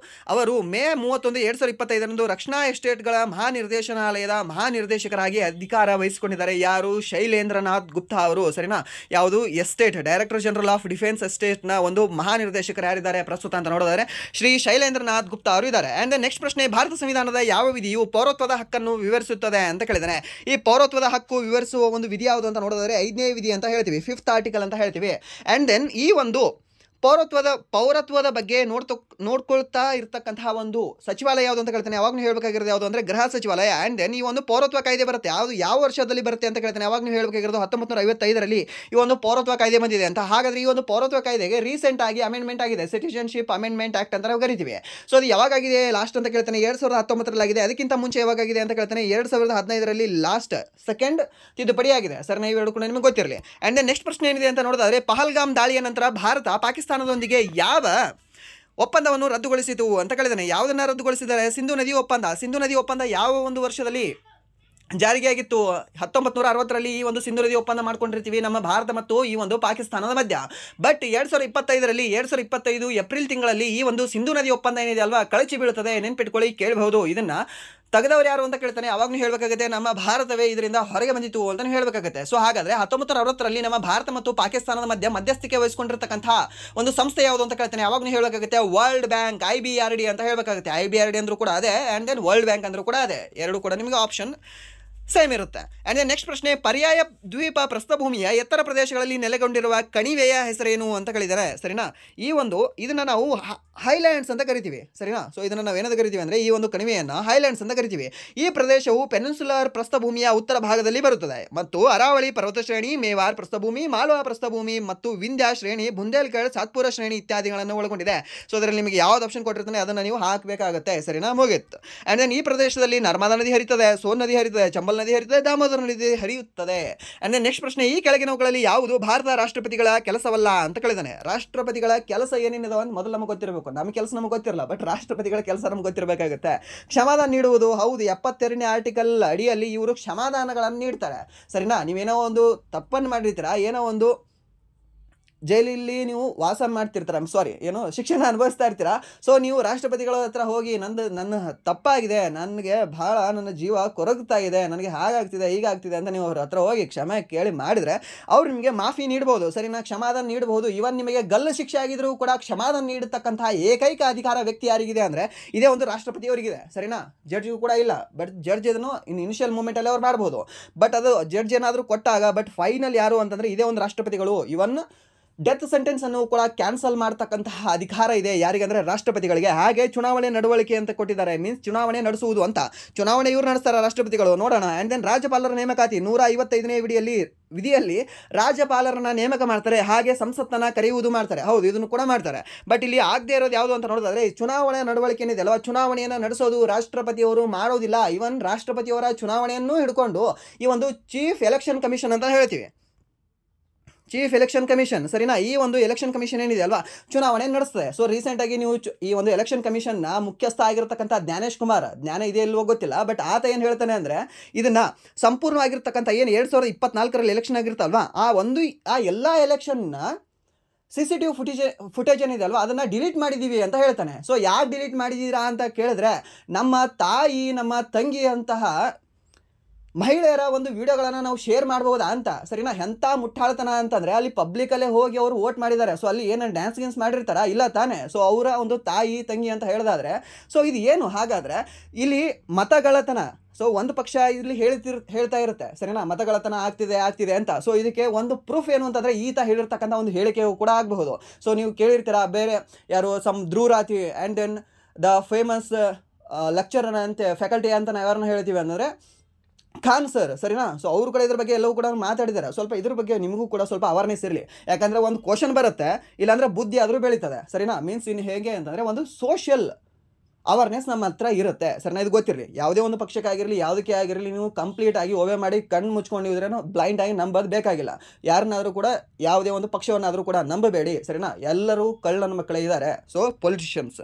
ಅವರು ಮೇ 31, 2025 ರಕ್ಷಣಾ ಎಸ್ಟೇಟ್ಗಳ ಮಹಾನಿರ್ದೇಶನಾಲಯದ ಮಹಾನಿರ್ದೇಶಕರಾಗಿ ಅಧಿಕಾರ ವಹಿಸಿಕೊಂಡಿದ್ದಾರೆ. ಯಾರು? ಶೈಲೇಂದ್ರನಾಥ್ ಗುಪ್ತಾ ಅವರು, ಸರಿನಾ? ಯಾವುದು? Estate director general of defence ಎಸ್ಟೇಟ್ನ ಒಂದು ಮಹಾನಿರ್ದೇಶಕರು ಯಾರಿದ್ದಾರೆ ಪ್ರಸ್ತುತ ಅಂತ ನೋಡಿದರೆ ಶ್ರೀ ಶೈಲೇಂದ್ರನಾಥ್ ಗುಪ್ತಾ ಅವರು ಇದ್ದಾರೆ. ಆ್ಯಂಡ್ ನೆಕ್ಸ್ಟ್ ಪ್ರಶ್ನೆ, ಭಾರತ ಸಂವಿಧಾನದ ಯಾವ ವಿಧಿಯು ಪೌರತ್ವದ ಹಕ್ಕನ್ನು ವಿವರಿಸುತ್ತದೆ ಅಂತ ಕೇಳಿದ್ದಾನೆ. ಈ ಪೌರತ್ವದ ಹಕ್ಕು ವಿವರಿಸುವ ಒಂದು ವಿಧಿ ಯಾವುದು ಅಂತ ನೋಡಿದರೆ 5ನೇ ವಿಧಿ ಅಂತ ಹೇಳ್ತೀವಿ, 5th ಆರ್ಟಿಕಲ್ ಅಂತ ಹೇಳ್ತೀವಿ. ಆ್ಯಂಡ್ ದೆನ್ ಈ ಒಂದು ಪೌರತ್ವದ ಬಗ್ಗೆ ನೋಡ್ಕೊಳ್ತಾ ಇರ್ತಕ್ಕಂತಹ ಒಂದು ಸಚಿವಾಲಯ ಯಾವುದು ಅಂತ ಕೇಳ್ತಾನೆ. ಯಾವಾಗ ನೀವು ಹೇಳಬೇಕಾಗಿರೋದು ಯಾವುದು ಅಂದರೆ ಗೃಹ ಸಚಿವಾಲಯ. ಆ್ಯಂಡ್ ದೆನ್ ಈ ಒಂದು ಪೌರತ್ವ ಕಾಯ್ದೆ ಬರುತ್ತೆ, ಯಾವ ವರ್ಷದಲ್ಲಿ ಬರುತ್ತೆ ಅಂತ ಕೇಳ್ತಾನೆ. ಯಾವಾಗ ನೀವು ಹೇಳಬೇಕಾಗಿರೋದು 1955ರಲ್ಲಿ ಈ ಒಂದು ಪೌರತ್ವ ಕಾಯ್ದೆ ಬಂದಿದೆ ಅಂತ. ಹಾಗಾದರೆ ಈ ಒಂದು ಪೌರತ್ವ ಕಾಯ್ದೆಗೆ ರೀಸೆಂಟ್ ಆಗಿ ಅಮೆಂಡ್ಮೆಂಟ್ ಆಗಿದೆ, ಸಿಟಿಜನ್ಶಿಪ್ ಅಮೆಂಡ್ಮೆಂಟ್ ಆಕ್ಟ್ ಅಂತ ನಾವು ಕರಿತೀವಿ. ಸೊ ಅದು ಯಾವಾಗಿದೆ ಲಾಸ್ಟ್ ಅಂತ ಕೇಳ್ತಾನೆ? 2019ರಲ್ಲಿ ಆಗಿದೆ. ಅದಕ್ಕಿಂತ ಮುಂಚೆ ಯಾವಾಗಿದೆ ಅಂತ ಕೇಳ್ತಾನೆ? 2015ರಲ್ಲಿ ಲಾಸ್ಟ್ ಸೆಕೆಂಡ್ ತಿದ್ದುಪಡಿ ಆಗಿದೆ. ಸರ್ ನಾವು ಇವೆರಡು ಕೂಡ ನಿಮಗೆ ಗೊತ್ತಿರಲಿ. ಆ್ಯಂಡ್ ದೆನ್ ನೆಕ್ಸ್ಟ್ ಪ್ರಶ್ನೆ ಏನಿದೆ ಅಂತ ನೋಡಿದ್ರೆ, ಪಹಲ್ಗಾಮ್ ದಾಳಿಯ ನಂತರ ಭಾರತ ಪಾಕಿಸ್ತಾನದೊಂದಿಗೆ ಯಾವ ಒಪ್ಪಂದವನ್ನು ರದ್ದುಗೊಳಿಸಿತು ಅಂತ ಕೇಳಿದಾನೆ. ಯಾವುದನ್ನು ರದ್ದುಗೊಳಿಸಿದ್ದಾರೆ? ಸಿಂಧು ನದಿ ಒಪ್ಪಂದ. ಸಿಂಧು ನದಿ ಒಪ್ಪಂದ ಯಾವ ಒಂದು ವರ್ಷದಲ್ಲಿ ಜಾರಿಗೆ ಆಗಿತ್ತು. 1960ರಲ್ಲಿ ಈ ಒಂದು ಸಿಂಧು ನದಿ ಒಪ್ಪಂದ ಮಾಡ್ಕೊಂಡಿರ್ತೀವಿ ನಮ್ಮ ಭಾರತ ಮತ್ತು ಈ ಒಂದು ಪಾಕಿಸ್ತಾನದ ಮಧ್ಯ. ಬಟ್ 2025 ಏಪ್ರಿಲ್ ತಿಂಗಳಲ್ಲಿ ಈ ಒಂದು ಸಿಂಧು ನದಿ ಒಪ್ಪಂದ ಏನಿದೆ ಅಲ್ವಾ ಕಳಚಿ ಬೀಳುತ್ತದೆ. ನೆನ್ಪಿಟ್ಕೊಳ್ಳಿ, ಕೇಳಬಹುದು. ಇದನ್ನ ತೆಗೆದವರು ಯಾರು ಅಂತ ಕೇಳ್ತಾನೆ, ಅವಾಗ್ಲೂ ಹೇಳಬೇಕಾಗುತ್ತೆ ನಮ್ಮ ಭಾರತವೇ ಇದರಿಂದ ಹೊರಗೆ ಬಂದಿತ್ತು ಅಂತ ಹೇಳಬೇಕಾಗುತ್ತೆ. ಸೊ ಹಾಗಾದ್ರೆ 1960ರಲ್ಲಿ ನಮ್ಮ ಭಾರತ ಮತ್ತು ಪಾಕಿಸ್ತಾನದ ಮಧ್ಯಸ್ಥಿಕೆ ವಹಿಸಿಕೊಂಡಿರ್ತಕ್ಕಂಥ ಒಂದು ಸಂಸ್ಥೆ ಯಾವುದು ಅಂತ ಕೇಳ್ತಾನೆ, ಅವಾಗ್ಲೂ ಹೇಳಬೇಕಾಗುತ್ತೆ ವರ್ಲ್ಡ್ ಬ್ಯಾಂಕ್, IBRD ಅಂತ ಹೇಳಬೇಕಾಗುತ್ತೆ. IBRD ಅಂದ್ರೂ ಕೂಡ ಅದೇ, ಆ್ಯಂಡ್ ದೆನ್ ವರ್ಲ್ಡ್ ಬ್ಯಾಂಕ್ ಅಂದ್ರೂ ಕೂಡ ಅದೇ, ಎರಡು ಕೂಡ ನಿಮಗೆ ಆಪ್ಷನ್ ಸೇಮ್ ಇರುತ್ತೆ. ಆ್ಯಂಡ್ ನೆಕ್ಸ್ಟ್ ಪ್ರಶ್ನೆ, ಪರ್ಯಾಯ ದ್ವೀಪ ಪ್ರಸ್ಥಭೂಮಿಯ ಎತ್ತರ ಪ್ರದೇಶಗಳಲ್ಲಿ ನೆಲೆಗೊಂಡಿರುವ ಕಣಿವೆಯ ಹೆಸರೇನು ಅಂತ ಕೇಳಿದ್ದಾರೆ. ಸರಿನಾ, ಈ ಒಂದು ಇದನ್ನು ನಾವು ಹೈಲ್ಯಾಂಡ್ಸ್ ಅಂತ ಕರಿತೀವಿ. ಸರಿನಾ, ಸೊ ಇದನ್ನು ನಾವು ಏನಂತ ಕರಿತೀವಿ ಅಂದರೆ ಈ ಒಂದು ಕಣಿವೆಯನ್ನು ಹೈಲ್ಯಾಂಡ್ಸ್ ಅಂತ ಕರಿತೀವಿ. ಈ ಪ್ರದೇಶವು ಪೆನಿನ್ಸುಲರ್ ಪ್ರಸ್ಥಭೂಮಿಯ ಉತ್ತರ ಭಾಗದಲ್ಲಿ ಬರುತ್ತದೆ ಮತ್ತು ಅರಾವಳಿ ಪರ್ವತ ಶ್ರೇಣಿ, ಮೇವಾರ್ ಪ್ರಸ್ಥಭೂಮಿ, ಮಾಲ್ವಾ ಪ್ರಸ್ಥಭೂಮಿ ಮತ್ತು ವಿಂಧ್ಯ ಶ್ರೇಣಿ, ಬುಂದೇಲ್ಖಂಡ್, ಸಾತ್ಪುರ ಶ್ರೇಣಿ ಇತ್ಯಾದಿಗಳನ್ನು ಒಳಗೊಂಡಿದೆ. ಸೊ ಅದರಲ್ಲಿ ನಿಮಗೆ ಯಾವ್ದು ಆಪ್ಷನ್ ಕೊಟ್ಟಿರ್ತಾನೆ ಅದನ್ನು ನೀವು ಹಾಕಬೇಕಾಗುತ್ತೆ. ಸರಿನಾ, ಮುಗಿತ್ತು. ಆ್ಯಂಡ್ ದೆನ್ ಈ ಪ್ರದೇಶದಲ್ಲಿ ನರ್ಮದಾ ನದಿ ಹರಿಯುತ್ತದೆ, ಸೋನ್ ನದಿ ಹರಿಯುತ್ತದೆ, ಚಂಬಲ್ ನದಿ ಹರಿಯುತ್ತದೆ, ದಾಮೋದರ ನದಿ ಹರಿಯುತ್ತದೆ. ಆ್ಯಂಡ್ ದೆನ್ ನೆಕ್ಸ್ಟ್ ಪ್ರಶ್ನೆ, ಈ ಕೆಳಗಿನವುಗಳಲ್ಲಿ ಯಾವುದು ಭಾರತ ರಾಷ್ಟ್ರಪತಿಗಳ ಕೆಲಸವಲ್ಲ ಅಂತ ಕೇಳಿದಾನೆ. ರಾಷ್ಟ್ರಪತಿಗಳ ಕೆಲಸ ಏನೇನಿದಾವೆ ಅಂತ ಮೊದಲು ನಮಗೆ ಗೊತ್ತಿರಬೇಕು. ನಮ್ಮ ಕೆಲಸ ನಮಗೆ ಗೊತ್ತಿರಲ್ಲ, ಬಟ್ ರಾಷ್ಟ್ರಪತಿಗಳ ಕೆಲಸ ನಮ್ಗೆ ಗೊತ್ತಿರಬೇಕಾಗುತ್ತೆ. ಕ್ಷಮಾದಾನ ನೀಡುವುದು, ಹೌದು, 72ನೇ ಆರ್ಟಿಕಲ್ ಅಡಿಯಲ್ಲಿ ಇವರು ಕ್ಷಮಾದಾನಗಳನ್ನು ನೀಡ್ತಾರೆ. ಸರಿನಾ, ನೀವೇನೋ ಒಂದು ತಪ್ಪನ್ನು ಮಾಡಿರ್ತೀರಾ, ಏನೋ ಒಂದು ಜೈಲಲ್ಲಿ ನೀವು ವಾಸ ಮಾಡ್ತಿರ್ತಾರೆ, ಏನೋ ಶಿಕ್ಷಣ ಅನುಭವಿಸ್ತಾ ಇರ್ತೀರಾ. ಸೊ ನೀವು ರಾಷ್ಟ್ರಪತಿಗಳ ಹತ್ರ ಹೋಗಿ ನನ್ನ ತಪ್ಪಾಗಿದೆ, ನನಗೆ ಭಾಳ ನನ್ನ ಜೀವ ಕೊರಗ್ತಾ ಇದೆ, ನನಗೆ ಹಾಗಾಗ್ತಿದೆ ಹೀಗಾಗ್ತಿದೆ ಅಂತ ನೀವು ಅವ್ರ ಹತ್ರ ಹೋಗಿ ಕ್ಷಮೆ ಕೇಳಿ ಮಾಡಿದರೆ ಅವ್ರು ನಿಮಗೆ ಮಾಫಿ ನೀಡ್ಬೋದು. ಸರಿನಾ, ಕ್ಷಮಾದಾನ ನೀಡಬಹುದು. ಇವನ್ ನಿಮಗೆ ಗಲ್ಲು ಶಿಕ್ಷೆ ಆಗಿದ್ರೂ ಕೂಡ ಕ್ಷಮಾದಾನ ನೀಡತಕ್ಕಂತಹ ಏಕೈಕ ಅಧಿಕಾರ ವ್ಯಕ್ತಿ ಯಾರಿಗಿದೆ ಅಂದರೆ ಇದೇ ಒಂದು ರಾಷ್ಟ್ರಪತಿಯವರಿಗಿದೆ. ಸರಿನಾ, ಜಡ್ಜಿಗೂ ಕೂಡ ಇಲ್ಲ. ಬಟ್ ಜಡ್ಜ್ ಇದನ್ನು ಇನಿಷಿಯಲ್ ಮೂಮೆಂಟಲ್ಲಿ ಅವ್ರು ಮಾಡ್ಬೋದು, ಬಟ್ ಅದು ಜಡ್ಜ್ ಏನಾದರೂ ಕೊಟ್ಟಾಗ ಬಟ್ ಫೈನಲ್ ಯಾರು ಅಂತಂದರೆ ಇದೇ ಒಂದು ರಾಷ್ಟ್ರಪತಿಗಳು. ಇವನ್ ಡೆತ್ ಸೆಂಟೆನ್ಸ್ ಅನ್ನು ಕೂಡ ಕ್ಯಾನ್ಸಲ್ ಮಾಡ್ತಕ್ಕಂತಹ ಅಧಿಕಾರ ಇದೆ ಯಾರಿಗಂದ್ರೆ ರಾಷ್ಟ್ರಪತಿಗಳಿಗೆ. ಹಾಗೆ ಚುನಾವಣೆ ನಡವಳಿಕೆ ಅಂತ ಕೊಟ್ಟಿದ್ದಾರೆ, ಮೀನ್ಸ್ ಚುನಾವಣೆ ನಡೆಸುವುದು ಅಂತ. ಚುನಾವಣೆ ಇವರು ನಡೆಸ್ತಾರೆ ರಾಷ್ಟ್ರಪತಿಗಳು, ನೋಡೋಣ. ಆ್ಯಂಡ್ ದೆನ್ ರಾಜ್ಯಪಾಲರ ನೇಮಕಾತಿ 155ನೇ ವಿಧಿಯಲ್ಲಿ ರಾಜ್ಯಪಾಲರನ್ನ ನೇಮಕ ಮಾಡ್ತಾರೆ, ಹಾಗೆ ಸಂಸತ್ತನ್ನ ಕರೆಯುವುದು ಮಾಡ್ತಾರೆ. ಹೌದು, ಇದನ್ನು ಕೂಡ ಮಾಡ್ತಾರೆ. ಬಟ್ ಇಲ್ಲಿ ಆಗದೆ ಇರೋದು ಯಾವುದು ಅಂತ ನೋಡಿದ್ರೆ ಚುನಾವಣೆ ನಡವಳಿಕೆ ಏನಿದೆ ಅಲ್ವಾ, ಚುನಾವಣೆಯನ್ನು ನಡೆಸೋದು ರಾಷ್ಟ್ರಪತಿಯವರು ಮಾಡೋದಿಲ್ಲ. ಇವನ್ ರಾಷ್ಟ್ರಪತಿಯವರ ಚುನಾವಣೆಯನ್ನು ಹಿಡ್ಕೊಂಡು ಈ ಒಂದು ಚೀಫ್ ಎಲೆಕ್ಷನ್ ಕಮಿಷನ್ ಅಂತ ಹೇಳ್ತೀವಿ, ಚೀಫ್ ಎಲೆಕ್ಷನ್ ಕಮಿಷನ್. ಸರಿನಾ, ಈ ಒಂದು ಎಲೆಕ್ಷನ್ ಕಮಿಷನ್ ಏನಿದೆ ಅಲ್ವಾ ಚುನಾವಣೆ ನಡೆಸ್ತದೆ. ಸೊ ರೀಸೆಂಟಾಗಿ ನೀವು ಈ ಒಂದು ಎಲೆಕ್ಷನ್ ಕಮಿಷನ್ನ ಮುಖ್ಯಸ್ಥ ಆಗಿರ್ತಕ್ಕಂಥ ಜ್ಞಾನೇಶ್ ಕುಮಾರ್, ಜ್ಞಾನ ಇದೆ ಇಲ್ವೋ ಗೊತ್ತಿಲ್ಲ, ಬಟ್ ಆತ ಏನು ಹೇಳ್ತಾನೆ ಅಂದರೆ ಇದನ್ನು ಸಂಪೂರ್ಣವಾಗಿರ್ತಕ್ಕಂಥ ಏನು 2024ರಲ್ಲಿ ಎಲೆಕ್ಷನ್ ಆಗಿರ್ತಲ್ವಾ ಆ ಎಲ್ಲ ಎಲೆಕ್ಷನ್ನ CCTV ಫುಟೇಜ್ ಏನಿದೆ ಅಲ್ವಾ ಅದನ್ನು ಡಿಲೀಟ್ ಮಾಡಿದ್ದೀವಿ ಅಂತ ಹೇಳ್ತಾನೆ. ಸೊ ಯಾಕೆ ಡಿಲೀಟ್ ಮಾಡಿದ್ದೀರಾ ಅಂತ ಕೇಳಿದ್ರೆ ನಮ್ಮ ತಾಯಿ, ನಮ್ಮ ತಂಗಿ ಅಂತಹ ಮಹಿಳೆಯರ ಒಂದು ವಿಡಿಯೋಗಳನ್ನು ನಾವು ಶೇರ್ ಮಾಡ್ಬೋದಾ ಅಂತ. ಸರಿನಾ, ಎಂಥ ಮುಟ್ಟಾಳ್ತನ ಅಂತಂದರೆ ಅಲ್ಲಿ ಪಬ್ಲಿಕಲ್ಲೇ ಹೋಗಿ ಅವರು ವೋಟ್ ಮಾಡಿದ್ದಾರೆ. ಸೊ ಅಲ್ಲಿ ಏನು ಡ್ಯಾನ್ಸ್ ಗಿನ್ಸ್ ಮಾಡಿರ್ತಾರ ಇಲ್ಲ ತಾನೇ. ಸೊ ಅವರ ಒಂದು ತಾಯಿ ತಂಗಿ ಅಂತ ಹೇಳಿದಾದ್ರೆ ಸೊ ಇದು ಏನು ಹಾಗಾದರೆ ಇಲ್ಲಿ ಮತಗಳತನ. ಸೊ ಒಂದು ಪಕ್ಷ ಇಲ್ಲಿ ಹೇಳ್ತಾ ಇರುತ್ತೆ, ಸರಿನಾ, ಮತಗಳತನ ಆಗ್ತಿದೆ ಅಂತ. ಸೊ ಇದಕ್ಕೆ ಒಂದು ಪ್ರೂಫ್ ಏನು ಅಂತಂದರೆ ಈತ ಹೇಳಿರ್ತಕ್ಕಂಥ ಒಂದು ಹೇಳಿಕೆಯೂ ಕೂಡ ಆಗಬಹುದು. ಸೊ ನೀವು ಕೇಳಿರ್ತೀರ, ಬೇರೆ ಯಾರು ಧ್ರುವ ರಾತಿ and then the famous lecturer ಅಂತೆ ಫ್ಯಾಕಲ್ಟಿ ಅಂತ ನಾವು ಯಾರನ್ನ ಹೇಳ್ತೀವಿ ಅಂದರೆ ಖಾನ್ ಸರ್. ಸರಿನಾ, ಸೊ ಅವರು ಕೂಡ ಇದ್ರ ಬಗ್ಗೆ ಎಲ್ಲವೂ ಕೂಡ ಮಾತಾಡಿದ್ದಾರೆ. ಸ್ವಲ್ಪ ಇದ್ರ ಬಗ್ಗೆ ನಿಮಗೂ ಕೂಡ ಸ್ವಲ್ಪ ಅವೇರ್ನೆಸ್ ಇರಲಿ, ಯಾಕಂದರೆ ಒಂದು ಕ್ವಶನ್ ಬರುತ್ತೆ, ಇಲ್ಲಾಂದರೆ ಬುದ್ಧಿ ಆದರೂ ಬೆಳೀತದೆ. ಸರಿನಾ, ಮೀನ್ಸ್ ಇನ್ನು ಹೇಗೆ ಅಂತಂದರೆ ಒಂದು ಸೋಷಿಯಲ್ ಅವೇರ್ನೆಸ್ ನಮ್ಮ ಹತ್ರ ಇರುತ್ತೆ. ಸರಿನಾ, ಇದು ಗೊತ್ತಿರಲಿ. ಯಾವುದೇ ಒಂದು ಪಕ್ಷಕ್ಕಾಗಿರಲಿ ಯಾವುದಕ್ಕೆ ಆಗಿರಲಿ ನೀವು ಕಂಪ್ಲೀಟ್ ಆಗಿ ಓವೆ ಮಾಡಿ ಕಣ್ಣು ಮುಚ್ಕೊಂಡಿದ್ರೇನು ಬ್ಲೈಂಡ್ ಆಗಿ ನಂಬೋದು ಬೇಕಾಗಿಲ್ಲ. ಯಾರನ್ನಾದರೂ ಕೂಡ ಯಾವುದೇ ಒಂದು ಪಕ್ಷವನ್ನಾದರೂ ಕೂಡ ನಂಬಬೇಡಿ. ಸರಿನಾ, ಎಲ್ಲರೂ ಕಳ್ಳನ ಮಕ್ಕಳೇ ಇದ್ದಾರೆ. ಸೊ ಪೊಲಿಟಿಷಿಯನ್ಸ್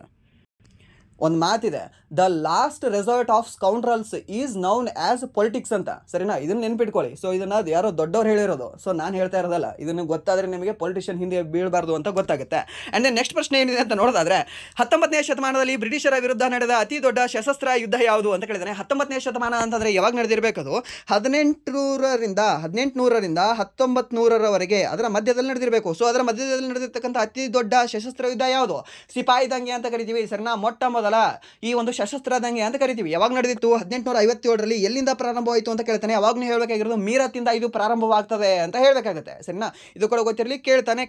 ಒಂದು ಮಾತಿದೆ, the last resort of scoundrels is known as politics ಅಂತ. ಸರಿನಾ, ಇದನ್ನು ನೆನ್ಪಿಟ್ಕೊಳ್ಳಿ. ಸೊ ಇದನ್ನು ಯಾರೋ ದೊಡ್ಡವ್ರು ಹೇಳಿರೋದು, ಸೊ ನಾನು ಹೇಳ್ತಾ ಇರೋದಲ್ಲ. ಇದನ್ನು ಗೊತ್ತಾದರೆ ನಿಮಗೆ ಪೊಲಿಟಿಷಿಯನ್ ಹಿಂದೆ ಬೀಳಬಾರ್ದು ಅಂತ ಗೊತ್ತಾಗುತ್ತೆ. ಆ್ಯಂಡ್ ದೆನ್ ನೆಕ್ಸ್ಟ್ ಪ್ರಶ್ನೆ ಏನಿದೆ ಅಂತ ನೋಡೋದಾದ್ರೆ 19ನೇ ಶತಮಾನದಲ್ಲಿ ಬ್ರಿಟಿಷರ ವಿರುದ್ಧ ನಡೆದ ಅತಿ ದೊಡ್ಡ ಸಶಸ್ತ್ರ ಯುದ್ಧ ಯಾವುದು ಅಂತ ಕೇಳಿದರೆ 19ನೇ ಶತಮಾನ ಅಂತಂದರೆ ಯಾವಾಗ ನಡೆದಿರಬೇಕದು 1800ರಿಂದ 1900ರವರೆಗೆ ಅದರ ಮಧ್ಯದಲ್ಲಿ ನಡೆದಿರಬೇಕು. ಸೊ ಅದರ ಮಧ್ಯದಲ್ಲಿ ನಡೆದಿರ್ತಕ್ಕಂಥ ಅತಿ ದೊಡ್ಡ ಸಶಸ್ತ್ರ ಯುದ್ಧ ಯಾವುದು? ಸಿಪಾಯಿ ದಂಗೆ ಅಂತ ಕರಿತೀವಿ. ಸರಿನಾ, ಮೊಟ್ಟ ಮೊದಲ ಈ ಒಂದು ಸಶಸ್ತ್ರ ದಂಗೆ ಅಂತ ಕರಿತೀವಿ. ಯಾವಾಗ ನಡೆದಿತ್ತು? 1857ರಲ್ಲಿ. ಎಲ್ಲಿಂದ ಪ್ರಾರಂಭವಾಯಿತು ಅಂತ ಕೇಳ್ತಾನೆ, ಅವಾಗಲೂ ಹೇಳಬೇಕಾಗಿರೋದು ಮೀರತ್ತಿಂದ ಇದು ಪ್ರಾರಂಭವಾಗ್ತದೆ ಅಂತ ಹೇಳಬೇಕಾಗುತ್ತೆ. ಸರಿನಾ, ಇದು ಕೂಡ ಗೊತ್ತಿರಲಿ,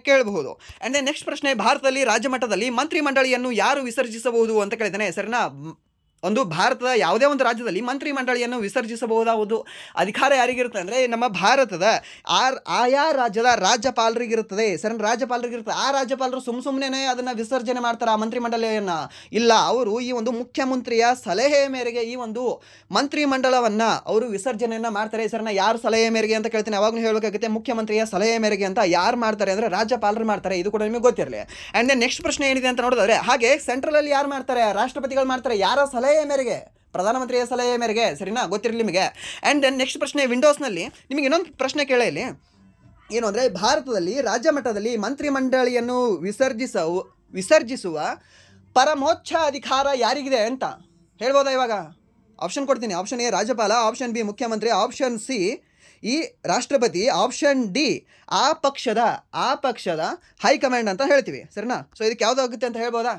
ಕೇಳಬಹುದು. ಆ್ಯಂಡ್ ದೆನ್ ನೆಕ್ಸ್ಟ್ ಪ್ರಶ್ನೆ, ಭಾರತದಲ್ಲಿ ರಾಜ್ಯ ಮಟ್ಟದಲ್ಲಿ ಮಂತ್ರಿ ಮಂಡಳಿಯನ್ನು ಯಾರು ವಿಸರ್ಜಿಸಬಹುದು ಅಂತ ಕೇಳ್ತಾನೆ. ಸರಿನಾ, ಒಂದು ಭಾರತದ ಯಾವುದೇ ಒಂದು ರಾಜ್ಯದಲ್ಲಿ ಮಂತ್ರಿ ಮಂಡಳಿಯನ್ನು ವಿಸರ್ಜಿಸಬಹುದಾವುದು ಅಧಿಕಾರ ಯಾರಿಗಿರುತ್ತೆ ಅಂದರೆ ನಮ್ಮ ಭಾರತದ ಆಯಾ ರಾಜ್ಯದ ರಾಜ್ಯಪಾಲರಿಗಿರುತ್ತದೆ. ಸರಿ, ರಾಜ್ಯಪಾಲರಿಗಿರ್ತದೆ. ಆ ರಾಜ್ಯಪಾಲರು ಸುಮ್ಮನೆ ಅದನ್ನು ವಿಸರ್ಜನೆ ಮಾಡ್ತಾರೆ ಆ ಮಂತ್ರಿ ಮಂಡಳಿಯನ್ನು? ಇಲ್ಲ, ಅವರು ಈ ಒಂದು ಮುಖ್ಯಮಂತ್ರಿಯ ಸಲಹೆಯ ಮೇರೆಗೆ ಈ ಒಂದು ಮಂತ್ರಿ ಮಂಡಲವನ್ನು ಅವರು ವಿಸರ್ಜನೆಯನ್ನು ಮಾಡ್ತಾರೆ. ಸರಿನಾ, ಯಾರು ಸಲಹೆ ಮೇರೆಗೆ ಅಂತ ಕೇಳ್ತೀನಿ, ಅವಾಗಲೂ ಹೇಳಬೇಕಾಗುತ್ತೆ ಮುಖ್ಯಮಂತ್ರಿಯ ಸಲಹೆ ಮೇರೆಗೆ ಅಂತ. ಯಾರು ಮಾಡ್ತಾರೆ ಅಂದರೆ ರಾಜ್ಯಪಾಲರು ಮಾಡ್ತಾರೆ. ಇದು ಕೂಡ ನಿಮಗೆ ಗೊತ್ತಿರಲಿ. ಆ್ಯಂಡ್ ದೆನ್ ನೆಕ್ಸ್ಟ್ ಪ್ರಶ್ನೆ ಏನಿದೆ ಅಂತ ನೋಡಿದ್ರೆ, ಹಾಗೆ ಸೆಂಟ್ರಲಲ್ಲಿ ಯಾರು ಮಾಡ್ತಾರೆ? ರಾಷ್ಟ್ರಪತಿಗಳು ಮಾಡ್ತಾರೆ. ಯಾರ ಸಲಹೆ ಮೇರೆಗೆ? ಪ್ರಧಾನಮಂತ್ರಿಯ ಸಲಹೆ ಮೇರೆಗೆ, ಸರಿನಾ, ಗೊತ್ತಿರಲಿ ನಿಮಗೆ. ಆ್ಯಂಡ್ ದೆನ್ ನೆಕ್ಸ್ಟ್ ಪ್ರಶ್ನೆ, ವಿಂಡೋಸ್ನಲ್ಲಿ ನಿಮಗೆ ಇನ್ನೊಂದು ಪ್ರಶ್ನೆ ಕೇಳೇ ಇಲ್ಲಿ ಏನು ಅಂದರೆ, ಭಾರತದಲ್ಲಿ ರಾಜ್ಯ ಮಟ್ಟದಲ್ಲಿ ಮಂತ್ರಿಮಂಡಳಿಯನ್ನು ವಿಸರ್ಜಿಸುವ ಪರಮೋಚ್ಚ ಅಧಿಕಾರ ಯಾರಿಗಿದೆ ಅಂತ ಹೇಳ್ಬೋದಾ? ಇವಾಗ ಆಪ್ಷನ್ ಕೊಡ್ತೀನಿ. ಆಪ್ಷನ್ ಎ ರಾಜ್ಯಪಾಲ, ಆಪ್ಷನ್ ಬಿ ಮುಖ್ಯಮಂತ್ರಿ, ಆಪ್ಷನ್ ಸಿ ಈ ರಾಷ್ಟ್ರಪತಿ, ಆಪ್ಷನ್ ಡಿ ಆ ಪಕ್ಷದ ಹೈಕಮಾಂಡ್ ಅಂತ ಹೇಳ್ತೀವಿ, ಸರಿನಾ. ಸೊ ಇದಕ್ಕೆ ಯಾವುದಾಗುತ್ತೆ ಅಂತ ಹೇಳ್ಬೋದಾ?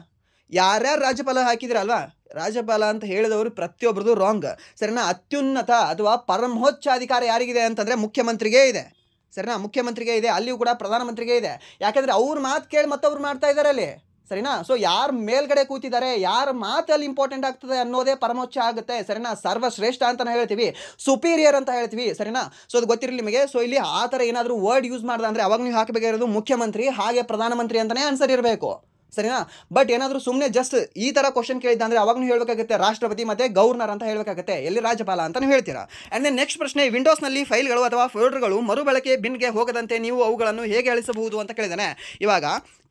ಯಾರ್ಯಾರು ರಾಜ್ಯಪಾಲ ಹಾಕಿದಿರಲ್ವಾ, ರಾಜ್ಯಪಾಲ ಅಂತ ಹೇಳಿದವರು ಪ್ರತಿಯೊಬ್ಬರದು ರಾಂಗ್, ಸರಿನಾ. ಅತ್ಯುನ್ನತ ಅಥವಾ ಪರಮೋಚ್ಚ ಅಧಿಕಾರ ಯಾರಿಗಿದೆ ಅಂತಂದರೆ ಮುಖ್ಯಮಂತ್ರಿಗೆ ಇದೆ, ಸರಿನಾ, ಮುಖ್ಯಮಂತ್ರಿಗೆ ಇದೆ. ಅಲ್ಲಿಯೂ ಕೂಡ ಪ್ರಧಾನಮಂತ್ರಿಗೆ ಇದೆ. ಯಾಕಂದರೆ ಅವ್ರ ಮಾತು ಕೇಳಿ ಮತ್ತೊಬ್ರು ಮಾಡ್ತಾ ಇದ್ದಾರೆ ಅಲ್ಲಿ, ಸರಿನಾ. ಸೊ ಯಾರು ಮೇಲ್ಗಡೆ ಕೂತಿದ್ದಾರೆ, ಯಾರ ಮಾತಲ್ಲಿ ಇಂಪಾರ್ಟೆಂಟ್ ಆಗ್ತದೆ ಅನ್ನೋದೇ ಪರಮೋಚ್ಚ ಆಗುತ್ತೆ, ಸರಿನಾ. ಸರ್ವಶ್ರೇಷ್ಠ ಅಂತ ಹೇಳ್ತೀವಿ, ಸುಪೀರಿಯರ್ ಅಂತ ಹೇಳ್ತೀವಿ, ಸರಿನಾ. ಸೊ ಅದು ಗೊತ್ತಿರಲಿ ನಿಮಗೆ. ಸೊ ಇಲ್ಲಿ ಆ ಥರ ಏನಾದರೂ ವರ್ಡ್ ಯೂಸ್ ಮಾಡ್ದೆ ಅಂದರೆ ಅವಾಗ ನೀವು ಹಾಕಬೇಕಾಗಿರೋದು ಮುಖ್ಯಮಂತ್ರಿ ಹಾಗೆ ಪ್ರಧಾನಮಂತ್ರಿ ಅಂತಲೇ ಆನ್ಸರ್ ಇರಬೇಕು, ಸರಿನಾ. ಬಟ್ ಏನಾದರೂ ಸುಮ್ಮನೆ ಜಸ್ಟ್ ಈ ಥರ ಕ್ವಶನ್ ಕೇಳಿದ್ದ ಅಂದರೆ ಅವಾಗ ನೀವು ಹೇಳಬೇಕಾಗುತ್ತೆ ರಾಷ್ಟ್ರಪತಿ ಮತ್ತು ಗವರ್ನರ್ ಅಂತ ಹೇಳಬೇಕಾಗುತ್ತೆ, ಎಲ್ಲಿ ರಾಜ್ಯಪಾಲ ಅಂತ ನೀವು ಹೇಳ್ತೀರಾ. ಆ್ಯಂಡ್ ದೆನ್ ನೆಕ್ಸ್ಟ್ ಪ್ರಶ್ನೆ, ವಿಂಡೋಸ್ನಲ್ಲಿ ಫೈಲ್ಗಳು ಅಥವಾ ಫೋಲ್ಡರ್ಗಳು ಮರುಬಳಕೆ ಬಿನ್ಗೆ ಹೋಗದಂತೆ ನೀವು ಅವುಗಳನ್ನು ಹೇಗೆ ಅಳಿಸಬಹುದು ಅಂತ ಕೇಳಿದ್ದಾನೆ. ಇವಾಗ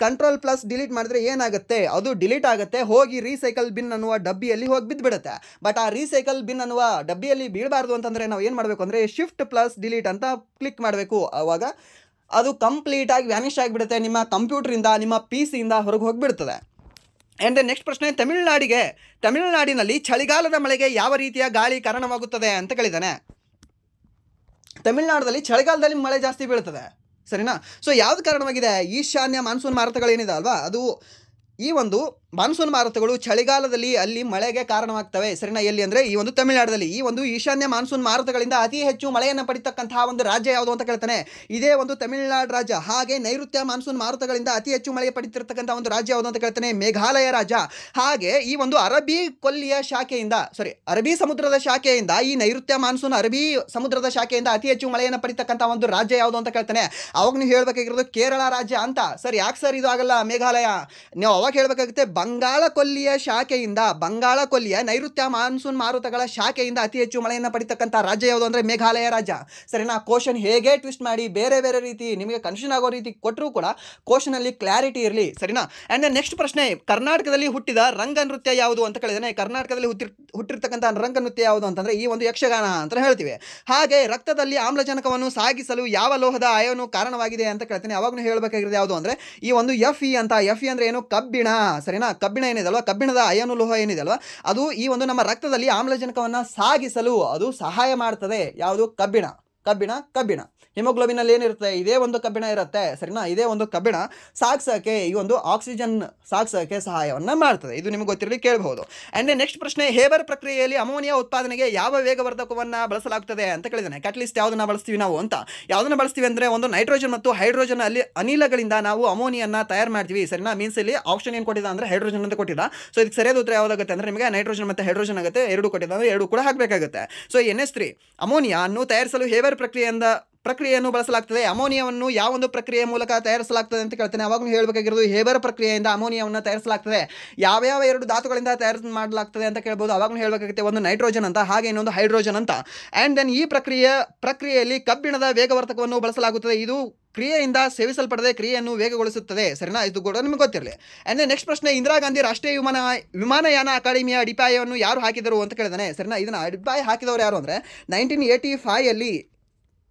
ಕಂಟ್ರೋಲ್+ ಡಿಲೀಟ್ ಮಾಡಿದ್ರೆ ಏನಾಗುತ್ತೆ, ಅದು ಡಿಲೀಟ್ ಆಗುತ್ತೆ, ಹೋಗಿ ರೀಸೈಕಲ್ ಬಿನ್ ಅನ್ನುವ ಡಬ್ಬಿಯಲ್ಲಿ ಹೋಗಿ ಬಿದ್ದುಬಿಡುತ್ತೆ. ಬಟ್ ಆ ರೀಸೈಕಲ್ ಬಿನ್ ಅನ್ನುವ ಡಬ್ಬಿಯಲ್ಲಿ ಬೀಳಬಾರ್ದು ಅಂತಂದರೆ ನಾವು ಏನು ಮಾಡಬೇಕು ಅಂದರೆ Shift+ ಡಿಲೀಟ್ ಅಂತ ಕ್ಲಿಕ್ ಮಾಡಬೇಕು. ಆವಾಗ ಅದು ಕಂಪ್ಲೀಟಾಗಿ ವ್ಯಾನಿಷ್ ಆಗಿಬಿಡುತ್ತೆ, ನಿಮ್ಮ ಕಂಪ್ಯೂಟ್ರಿಂದ, ನಿಮ್ಮ PC ಯಿಂದ ಹೊರಗೆ ಹೋಗಿಬಿಡ್ತದೆ. ಆ್ಯಂಡ್ ನೆಕ್ಸ್ಟ್ ಪ್ರಶ್ನೆ, ತಮಿಳುನಾಡಿನಲ್ಲಿ ಚಳಿಗಾಲದ ಮಳೆಗೆ ಯಾವ ರೀತಿಯ ಗಾಳಿ ಕಾರಣವಾಗುತ್ತದೆ ಅಂತ ಕೇಳಿದ್ದಾನೆ. ತಮಿಳುನಾಡಲ್ಲಿ ಚಳಿಗಾಲದಲ್ಲಿ ಮಳೆ ಜಾಸ್ತಿ ಬೀಳ್ತದೆ, ಸರಿನಾ. ಸೊ ಯಾವ್ದು ಕಾರಣವಾಗಿದೆ? ಈಶಾನ್ಯ ಮಾನ್ಸೂನ್ ಮಾರುತಗಳೇನಿದೆ ಅಲ್ವಾ, ಅದು ಈ ಒಂದು ಮಾನ್ಸೂನ್ ಮಾರುತಗಳು ಚಳಿಗಾಲದಲ್ಲಿ ಅಲ್ಲಿ ಮಳೆಗೆ ಕಾರಣವಾಗ್ತವೆ, ಸರಿನಾ. ಎಲ್ಲಿ ಅಂದರೆ ಈ ಒಂದು ತಮಿಳುನಾಡಲ್ಲಿ. ಈ ಒಂದು ಈಶಾನ್ಯ ಮಾನ್ಸೂನ್ ಮಾರುತಗಳಿಂದ ಅತಿ ಹೆಚ್ಚು ಮಳೆಯನ್ನು ಪಡಿತಕ್ಕಂತಹ ಒಂದು ರಾಜ್ಯ ಯಾವುದು ಅಂತ ಕೇಳ್ತಾನೆ, ಇದೇ ಒಂದು ತಮಿಳುನಾಡು ರಾಜ್ಯ. ಹಾಗೆ ನೈಋತ್ಯ ಮಾನ್ಸೂನ್ ಮಾರುತಗಳಿಂದ ಅತಿ ಹೆಚ್ಚು ಮಳೆ ಪಡಿತಿರ್ತಕ್ಕಂಥ ಒಂದು ರಾಜ್ಯ ಯಾವುದು ಅಂತ ಕೇಳ್ತಾನೆ, ಮೇಘಾಲಯ ರಾಜ್ಯ. ಹಾಗೆ ಈ ಒಂದು ಅರಬ್ಬಿ ಸಮುದ್ರದ ಶಾಖೆಯಿಂದ ಈ ನೈಋತ್ಯ ಮಾನ್ಸೂನ್ ಅರಬ್ಬಿ ಸಮುದ್ರದ ಶಾಖೆಯಿಂದ ಅತಿ ಹೆಚ್ಚು ಮಳೆಯನ್ನು ಪಡಿತಕ್ಕಂಥ ಒಂದು ರಾಜ್ಯ ಯಾವುದು ಅಂತ ಕೇಳ್ತಾನೆ. ಅವಾಗ ನೀವು ಹೇಳಬೇಕಾಗಿರೋದು ಕೇರಳ ರಾಜ್ಯ ಅಂತ. ಸರ್ ಯಾಕೆ ಸರ್ ಇದು ಆಗಲ್ಲ ಮೇಘಾಲಯ? ನೀವು ಅವಾಗ ಹೇಳಬೇಕಾಗುತ್ತೆ ಬಂಗಾಳ ಕೊಲ್ಲಿಯ ನೈಋತ್ಯ ಮಾನ್ಸೂನ್ ಮಾರುತಗಳ ಶಾಖೆಯಿಂದ ಅತಿ ಹೆಚ್ಚು ಮಳೆಯನ್ನು ಪಡಿತಕ್ಕಂಥ ರಾಜ್ಯ ಯಾವುದು ಅಂದರೆ ಮೇಘಾಲಯ ರಾಜ್ಯ, ಸರಿನಾ. ಕ್ವಶನ್ ಹೇಗೆ ಟ್ವಿಸ್ಟ್ ಮಾಡಿ ಬೇರೆ ಬೇರೆ ರೀತಿ ನಿಮಗೆ ಕನ್ಫ್ಯೂಷನ್ ಆಗೋ ರೀತಿ ಕೊಟ್ಟರೂ ಕೂಡ ಕ್ವಶನಲ್ಲಿ ಕ್ಲಾರಿಟಿ ಇರಲಿ, ಸರಿನಾ. ಆ್ಯಂಡ್ ನೆಕ್ಸ್ಟ್ ಪ್ರಶ್ನೆ, ಕರ್ನಾಟಕದಲ್ಲಿ ಹುಟ್ಟಿದ ರಂಗನೃತ್ಯ ಯಾವುದು ಅಂತ ಕೇಳಿದಾನೆ. ಕರ್ನಾಟಕದಲ್ಲಿ ಹುಟ್ಟಿರ್ತಕ್ಕಂಥ ರಂಗನೃತ್ಯ ಯಾವುದು ಅಂತಂದರೆ ಈ ಒಂದು ಯಕ್ಷಗಾನ ಅಂತ ಹೇಳ್ತೀವಿ. ಹಾಗೆ ರಕ್ತದಲ್ಲಿ ಆಮ್ಲಜನಕವನ್ನು ಸಾಗಿಸಲು ಯಾವ ಲೋಹದ ಅಯಾನು ಕಾರಣವಾಗಿದೆ ಅಂತ ಕೇಳ್ತೀನಿ. ಅವಾಗ ಹೇಳಬೇಕಾಗಿರೋದು ಯಾವುದು ಅಂದರೆ ಈ ಒಂದು Fe ಅಂತ. Fe ಅಂದರೆ ಏನು? ಕಬ್ಬಿಣ, ಸರಿನಾ. ಕಬ್ಬಿಣ ಏನಿದಲ್ವ, ಕಬ್ಬಿಣದ ಅಯಾನು ಲೋಹ ಏನಿದಲ್ವ, ಅದು ಈ ಒಂದು ನಮ್ಮ ರಕ್ತದಲ್ಲಿ ಆಮ್ಲಜನಕವನ್ನು ಸಾಗಿಸಲು ಅದು ಸಹಾಯ ಮಾಡ್ತದೆ. ಯಾವುದು? ಕಬ್ಬಿಣ. ಹಿಮೋಗ್ಲೋಬಿನಲ್ಲಿ ಏನಿರುತ್ತೆ? ಇದೇ ಒಂದು ಕಬ್ಬಿಣ ಇರುತ್ತೆ, ಸರಿನಾ. ಇದೇ ಒಂದು ಕಬ್ಬಿಣ ಸಾಗಿಸೋಕ್ಕೆ, ಈ ಒಂದು ಆಕ್ಸಿಜನ್ ಸಾಗಿಸೋಕ್ಕೆ ಸಹಾಯವನ್ನು ಮಾಡ್ತದೆ. ಇದು ನಿಮಗೆ ಗೊತ್ತಿರಲಿ, ಕೇಳಬಹುದು. ಆ್ಯಂಡ್ ನೆಕ್ಸ್ಟ್ ಪ್ರಶ್ನೆ, ಹೇಬರ್ ಪ್ರಕ್ರಿಯೆಯಲ್ಲಿ ಅಮೋನಿಯಾ ಉತ್ಪಾದನೆಗೆ ಯಾವ ವೇಗವರ್ಧಕವನ್ನು ಬಳಸಲಾಗುತ್ತದೆ ಅಂತ ಕೇಳಿದ್ದಾನೆ. ಕ್ಯಾಟಲಿಸ್ಟ್ ಯಾವುದನ್ನು ಬಳಸ್ತೀವಿ ನಾವು ಅಂತ. ಯಾವುದನ್ನು ಬಳಸ್ತೀವಿ ಅಂದರೆ ಒಂದು ನೈಟ್ರೋಜನ್ ಮತ್ತು ಹೈಡ್ರೋಜನ್ ಅನಿಲಗಳಿಂದ ನಾವು ಅಮೋನಿಯನ್ನ ತಯಾರು ಮಾಡ್ತೀವಿ, ಸರಿನಾ. ಮೀನ್ಸ್ ಇಲ್ಲಿ ಆಪ್ಷನ್ ಏನು ಕೊಟ್ಟಿದ್ದ ಅಂದರೆ ಹೈಡ್ರೋಜನ್ ಅಂತ ಕೊಟ್ಟಿದ್ದ. ಸೊ ಇದಕ್ಕೆ ಸರಿಯಾದ ಉತ್ತರ ಯಾವುದಾಗುತ್ತೆ ಅಂದರೆ ನಿಮಗೆ ನೈಟ್ರೋಜನ್ ಮತ್ತು ಹೈಡ್ರೋಜನ್ ಆಗುತ್ತೆ. ಎರಡು ಕೊಟ್ಟಿದ್ದ ಅಂದರೆ ಎರಡು ಕೂಡ ಹಾಕಬೇಕಾಗುತ್ತೆ. ಸೊ NH3 ಅಮೋನಿಯಾ ಅನ್ನು ತಯಾರಿಸಲು ಹೇಬರ್ ಪ್ರಕ್ರಿಯೆಯನ್ನು ಬಳಸಲಾಗ್ತದೆ. ಅಮೋನಿಯಾವನ್ನು ಯಾವ ಒಂದು ಪ್ರಕ್ರಿಯೆ ಮೂಲಕ ತಯಾರಿಸಲಾಗ್ತದೆ ಅಂತ ಕೇಳ್ತೇನೆ. ಅವಾಗ ಹೇಳಬೇಕಾಗಿರೋದು ಹೇಬರ್ ಪ್ರಕ್ರಿಯೆಯಿಂದ ಅಮೋನಿಯಾವನ್ನು ತಯಾರಿಸಲಾಗ್ತದೆ. ಯಾವ್ಯಾವ ಎರಡು ಧಾತುಗಳಿಂದ ತಯಾರು ಮಾಡಲಾಗ್ತದೆ ಅಂತ ಕೇಳ್ಬೋದು. ಅವಾಗ ಹೇಳಬೇಕಾಗುತ್ತೆ ಒಂದು ನೈಟ್ರೋಜನ್ ಅಂತ, ಹಾಗೆ ಇನ್ನೊಂದು ಹೈಡ್ರೋಜನ್ ಅಂತ. ಆ್ಯಂಡ್ ದೆನ್ ಈ ಪ್ರಕ್ರಿಯೆಯಲ್ಲಿ ಕಬ್ಬಿಣದ ವೇಗವರ್ಧಕವನ್ನು ಬಳಸಲಾಗುತ್ತದೆ. ಇದು ಕ್ರಿಯೆಯಿಂದ ಸೇವಿಸಲ್ಪಡದೆ ಕ್ರಿಯೆಯನ್ನು ವೇಗಗೊಳಿಸುತ್ತದೆ, ಸರಿನಾ. ಇದು ಕೂಡ ನಿಮಗೆ ಗೊತ್ತಿರಲಿ. ಆ್ಯಂಡ್ ನೆಕ್ಸ್ಟ್ ಪ್ರಶ್ನೆ, ಇಂದಿರಾ ಗಾಂಧಿ ರಾಷ್ಟ್ರೀಯ ವಿಮಾನಯಾನ ಅಕಾಡೆಮಿಯ ಅಡಿಪಾಯವನ್ನು ಯಾರು ಹಾಕಿದರು ಅಂತ ಕೇಳಿದಾನೆ, ಸರಿನಾ. ಇದನ್ನು ಅಡಿಪಾಯ ಹಾಕಿದವರು ಯಾರು ಅಂದರೆ 1985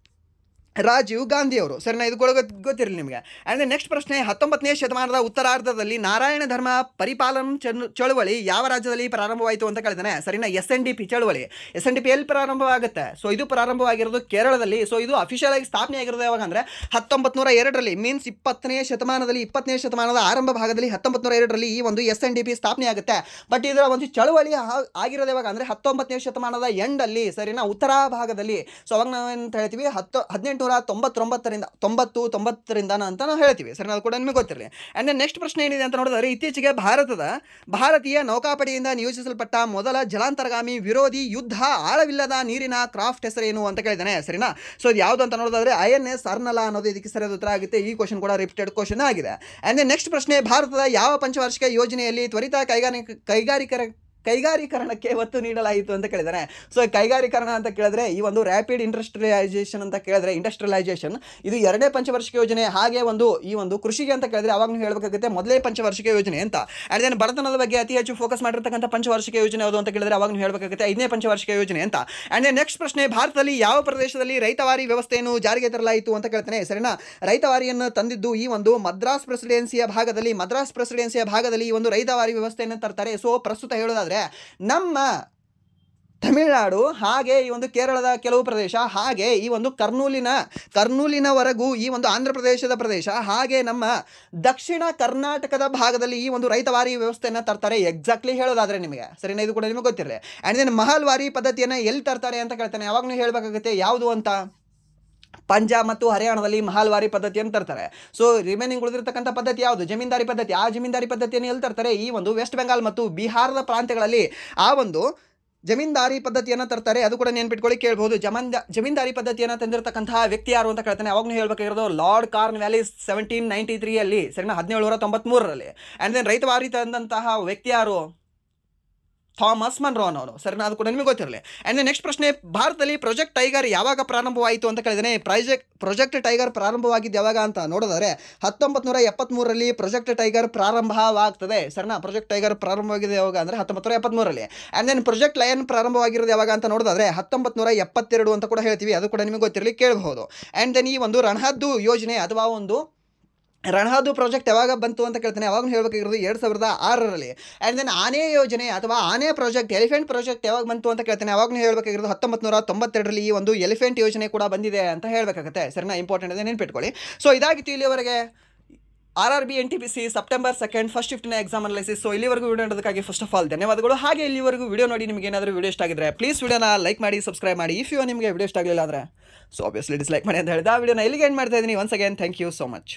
ರಾಜೀವ್ ಗಾಂಧಿ ಅವರು, ಸರಿನಾ. ಇದು ಕೂಡ ಗೊತ್ತಿರಲಿ ನಿಮಗೆ. ಆ್ಯಂಡ್ ನೆಕ್ಸ್ಟ್ ಪ್ರಶ್ನೆ, 19ನೇ ಶತಮಾನದ ಉತ್ತರಾರ್ಧದಲ್ಲಿ ನಾರಾಯಣ ಧರ್ಮ ಪರಿಪಾಲನಾ ಚಳುವಳಿ ಯಾವ ರಾಜ್ಯದಲ್ಲಿ ಪ್ರಾರಂಭವಾಯಿತು ಅಂತ ಕೇಳಿದಾನೆ, ಸರಿನಾ. SNDP ಚಳುವಳಿ. SNDP ಎಲ್ಲಿ ಪ್ರಾರಂಭವಾಗುತ್ತೆ? ಸೊ ಇದು ಪ್ರಾರಂಭವಾಗಿರೋದು ಕೇರಳದಲ್ಲಿ. ಸೊ ಇದು ಅಫಿಷಿಯಲ್ ಆಗಿ ಸ್ಥಾಪನೆ ಆಗಿರೋದು ಯಾವಾಗ ಅಂದರೆ 1902 ಮೀನ್ಸ್ 20ನೇ ಶತಮಾನದ ಆರಂಭ ಭಾಗದಲ್ಲಿ 1902 ಈ ಒಂದು SNDP ಸ್ಥಾಪನೆ ಆಗುತ್ತೆ. ಬಟ್ ಇದರ ಒಂದು ಚಳುವಳಿ ಆಗಿರೋದು ಯಾವಾಗ ಅಂದರೆ 19ನೇ ಶತಮಾನದ ಎಂಡಲ್ಲಿ, ಸರಿನಾ, ಉತ್ತರ ಭಾಗದಲ್ಲಿ. ಸೊ ಅವಾಗ ನಾವೇನು ಹೇಳ್ತೀವಿ 1899ರಿಂದ ಅಂತ ನಾವು ಹೇಳ್ತೀವಿ, ಸರಿ. ಅದು ಕೂಡ ನಿಮಗೆ ಗೊತ್ತಿರಲಿ. ಆ್ಯಂಡ್ ನೆಕ್ಸ್ಟ್ ಪ್ರಶ್ನೆ ಏನಿದೆ ಅಂತ ನೋಡಿದ್ರೆ, ಇತ್ತೀಚೆಗೆ ಭಾರತೀಯ ನೌಕಾಪಡೆಯಿಂದ ನಿಯೋಜಿಸಲ್ಪಟ್ಟ ಮೊದಲ ಜಲಾಂತರ್ಗಾಮಿ ವಿರೋಧಿ ಯುದ್ಧ ಆಳವಿಲ್ಲದ ನೀರಿನ ಕ್ರಾಫ್ಟ್ ಹೆಸರೇನು ಅಂತ ಕೇಳಿದ್ದಾನೆ, ಸರಿನಾ. ಸೊ ಇದು ಯಾವುದು ಅಂತ ನೋಡಿದ್ರೆ INS ಅರ್ನಲಾ ಅನ್ನೋದು ಇದಕ್ಕೆ ಸರಿಯಾದ ಉತ್ತರ ಆಗುತ್ತೆ. ಈ ಕ್ವಶನ್ ಕೂಡ ರಿಪೀಟೆಡ್ ಕ್ವಶನ್ ಆಗಿದೆ. ಆ್ಯಂಡ್ ನೆಕ್ಸ್ಟ್ ಪ್ರಶ್ನೆ, ಭಾರತದ ಯಾವ ಪಂಚವಾರ್ಷಿಕ ಯೋಜನೆಯಲ್ಲಿ ತ್ವರಿತ ಕೈಗಾರೀಕರಣಕ್ಕೆ ಒತ್ತು ನೀಡಲಾಯಿತು ಅಂತ ಕೇಳಿದಾನೆ. ಸೊ ಕೈಗಾರೀಕರಣ ಅಂತ ಕೇಳಿದ್ರೆ ಈ ಒಂದು ರ್ಯಾಪಿಡ್ ಇಂಡಸ್ಟ್ರಿಯಲೈಸೇಷನ್ ಅಂತ ಕೇಳಿದ್ರೆ ಇಂಡಸ್ಟ್ರಿಯಲೈಸೇಷನ್ ಇದು 2ನೇ ಪಂಚವಾರ್ಷಿಕ ಯೋಜನೆ. ಹಾಗೆ ಈ ಒಂದು ಕೃಷಿಗೆ ಅಂತ ಕೇಳಿದ್ರೆ ಅವಾಗ ನೀವು ಹೇಳಬೇಕಾಗುತ್ತೆ ಮೊದಲೇ ಪಂಚವಾರ್ಷಿಕ ಯೋಜನೆ ಅಂತ. ಆ್ಯಂಡ್ ದೆನ್ ಬಡತನದ ಬಗ್ಗೆ ಅತಿ ಹೆಚ್ಚು ಫೋಕಸ್ ಮಾಡಿರ್ತಕ್ಕಂಥ ಪಂಚವಾರ್ಷಿಕ ಯೋಜನೆ ಯಾವುದು ಅಂತ ಕೇಳಿದ್ರೆ ಅವಾಗ ನೀವು ಹೇಳಬೇಕಾಗುತ್ತೆ 5ನೇ ಪಂಚವಾರ್ಷಿಕ ಯೋಜನೆ ಅಂತ. ಆ್ಯಂಡ್ ದೆನ್ ನೆಕ್ಸ್ಟ್ ಪ್ರಶ್ನೆ, ಭಾರತದಲ್ಲಿ ಯಾವ ಪ್ರದೇಶದಲ್ಲಿ ರೈತವಾರಿ ವ್ಯವಸ್ಥೆಯನ್ನು ಜಾರಿಗೆ ತರಲಾಯಿತು ಅಂತ ಕೇಳ್ತಾನೆ. ಸರಿನಾ, ರೈತವಾರಿಯನ್ನು ತಂದಿದ್ದು ಈ ಒಂದು ಮದ್ರಾಸ್ ಪ್ರೆಸಿಡೆನ್ಸಿಯ ಭಾಗದಲ್ಲಿ ಈ ಒಂದು ರೈತವಾರಿ ವ್ಯವಸ್ಥೆಯನ್ನು ತರ್ತಾರೆ. ಸೊ ಪ್ರಸ್ತುತ ಹೇಳೋದಾದ್ರೆ ನಮ್ಮ ತಮಿಳುನಾಡು ಹಾಗೆ ಈ ಒಂದು ಕೇರಳದ ಕೆಲವು ಪ್ರದೇಶ ಹಾಗೆ ಈ ಒಂದು ಕರ್ನೂಲಿನವರೆಗೂ ಈ ಒಂದು ಆಂಧ್ರ ಪ್ರದೇಶದ ಪ್ರದೇಶ ಹಾಗೆ ನಮ್ಮ ದಕ್ಷಿಣ ಕರ್ನಾಟಕದ ಭಾಗದಲ್ಲಿ ಈ ಒಂದು ರೈತವಾರಿ ವ್ಯವಸ್ಥೆಯನ್ನು ತರ್ತಾರೆ. ಎಕ್ಸಾಕ್ಟ್ಲಿ ಹೇಳೋದಾದ್ರೆ ನಿಮಗೆ ಸರಿನಾ, ಇದು ಕೂಡ ನಿಮಗೆ ಗೊತ್ತಿರಲಿ. ಆ್ಯಂಡ್ ದೆನ್ ಮಹಲ್ವಾರಿ ಪದ್ಧತಿಯನ್ನು ಎಲ್ಲಿ ತರ್ತಾರೆ ಅಂತ ಕೇಳ್ತಾನೆ. ಯಾವಾಗ ನೀವು ಹೇಳಬೇಕಾಗುತ್ತೆ ಯಾವುದು ಅಂತ. ಪಂಜಾಬ್ ಮತ್ತು ಹರಿಯಾಣದಲ್ಲಿ ಮಹಲ್ವಾರಿ ಪದ್ಧತಿಯನ್ನು ತರ್ತಾರೆ. ಸೊ ರಿಮೈನಿಂಗ್ ಉಳಿದಿರತಕ್ಕಂಥ ಪದ್ಧತಿ ಯಾವುದು, ಜಮೀನ್ದಾರಿ ಪದ್ಧತಿ. ಆ ಜಮೀನ್ದಾರಿ ಪದ್ಧತಿಯನ್ನು ಎಲ್ಲಿ ತರ್ತಾರೆ, ಈ ಒಂದು ವೆಸ್ಟ್ ಬೆಂಗಾಲ್ ಮತ್ತು ಬಿಹಾರದ ಪ್ರಾಂತ್ಯಗಳಲ್ಲಿ ಆ ಒಂದು ಜಮೀನ್ದಾರಿ ಪದ್ಧತಿಯನ್ನು ತರ್ತಾರೆ. ಅದು ಕೂಡ ನೆನ್ಪಿಟ್ಕೊಳ್ಳಿ, ಕೇಳಬಹುದು. ಜಮೀನ್ದಾರಿ ಪದ್ಧತಿಯನ್ನು ತಂದಿರತಕ್ಕಂತಹ ವ್ಯಕ್ತಿ ಯಾರು ಅಂತ ಕೇಳ್ತಾನೆ. ಅವಾಗೂ ಹೇಳಬೇಕಾಗಿರೋದು ಲಾರ್ಡ್ ಕಾರ್ನ್ವಾಲಿಸ್ 1793 ಸರಿನಾ, 1793. ಆ್ಯಂಡ್ ದೆನ್ ರೈತವಾರಿ ತಂದಂತಹ ವ್ಯಕ್ತಿ ಯಾರು, ಥಾಮಸ್ ಮನ್ರೋ ಅನ್ನೋರು ಸರಿನಾ, ಅದು ಕೂಡ ನಿಮಗೆ ಗೊತ್ತಿರಲಿ. ಆ್ಯಂಡ್ ನೆಕ್ಸ್ಟ್ ಪ್ರಶ್ನೆ, ಭಾರತದಲ್ಲಿ ಪ್ರಾಜೆಕ್ಟ್ ಟೈಗರ್ ಯಾವಾಗ ಪ್ರಾರಂಭವಾಯಿತು ಅಂತ ಕೇಳಿದರೆ ಪ್ರಾಜೆಕ್ಟ್ ಟೈಗರ್ ಪ್ರಾರಂಭವಾಗಿದ್ದು ಯಾವಾಗ ಅಂತ ನೋಡೋದಾದ್ರೆ 1973 ಪ್ರಾಜೆಕ್ಟ್ ಟೈಗರ್ ಪ್ರಾರಂಭವಾಗ್ತದೆ ಸರಿನಾ. ಪ್ರಾಜೆಕ್ಟ್ ಟೈಗರ್ ಪ್ರಾರಂಭವಾಗಿದೆ ಯಾವಾಗ ಅಂದರೆ 1973. ಆ್ಯಂಡ್ ದೆನ್ ಪ್ರಾಜೆಕ್ಟ್ ಲಯನ್ ಪ್ರಾರಂಭವಾಗಿರೋದು ಯಾವಾಗ ಅಂತ ನೋಡೋದಾದ್ರೆ 1972 ಅಂತ ಕೂಡ ಹೇಳ್ತೀವಿ, ಅದು ಕೂಡ ನಿಮಗೆ ಗೊತ್ತಿರಲಿ, ಕೇಳಬಹುದು. ಆ್ಯಂಡ್ ದೆನ್ ಈ ಒಂದು ರಣಹದ್ದು ಯೋಜನೆ ಅಥವಾ ಒಂದು ರಣಹದ್ದು ಪ್ರಾಜೆಕ್ಟ್ ಯಾವಾಗ ಬಂತು ಅಂತ ಕೇಳ್ತಾನೆ. ಅವಾಗ ಹೇಳಬೇಕಾಗಿರೋದು 2006. ಆ್ಯಂಡ್ ದೆನ್ ಆನೆ ಯೋಜನೆ ಅಥವಾ ಆನೆ ಪ್ರಾಜೆಕ್ಟ್ ಎಲಿಫೆಂಟ್ ಪ್ರಾಜೆಕ್ಟ್ ಯಾವಾಗ ಬಂತು ಅಂತ ಕೇಳ್ತಾನೆ. ಅವಾಗ ಹೇಳಬೇಕಾಗಿರೋದು 1992 ಈ ಒಂದು ಎಲಿಫೆಂಟ್ ಯೋಜನೆ ಕೂಡ ಬಂದಿದೆ ಅಂತ ಹೇಳಬೇಕಾಗುತ್ತೆ ಸರಿನಾ. ಇಂಪಾರ್ಟೆಂಟ್ ಇದೆ, ನೆನ್ಪಿಟ್ಕೊಳ್ಳಿ. ಸೊ ಇದಾಗಿತ್ತು ಇಲ್ಲಿವರೆಗೆ RRB NTPC September 2 first ಶಿಫ್ಟಿನ exam analysis. So ಇಲ್ಲಿವರೆಗೂ ವಿಡಿಯೋ ನೋಡೋದಕ್ಕಾಗಿ ಫಸ್ಟ್ ಆಫ್ ಆಲ್ ಧನ್ಯವಾದಗಳು. ಹಾಗೆ ಇಲ್ಲಿವರೆಗೂ ವಿಡಿಯೋ ನೋಡಿ ನಿಮಗೆ ಏನಾದರೂ ವಿಡಿಯೋ ಇಷ್ಟ ಆಗಿದ್ರೆ ಪ್ಲೀಸ್ ವಿಡಿಯೋನ ಲೈಕ್ ಮಾಡಿ, ಸಬ್ಸ್ಕ್ರೈಬ್ ಮಾಡಿ. ಇಫ್ ನಿಮಗೆ ವಿಡಿಯೋ ಇಷ್ಟ ಆಗಲಿಲ್ಲ ಅಂದರೆ ಸೊ ಆಬ್ವಿಯಸ್ಲಿ ಡಿಸ್ಲೈಕ್ ಮಾಡಿ ಅಂತ ಹೇಳಿದ ವಿಡಿಯೋನ ಇಲ್ಲಿಗೆ ಎಂಡ್ ಮಾಡ್ತಾ ಇದ್ದೀನಿ. Once again thank you so much.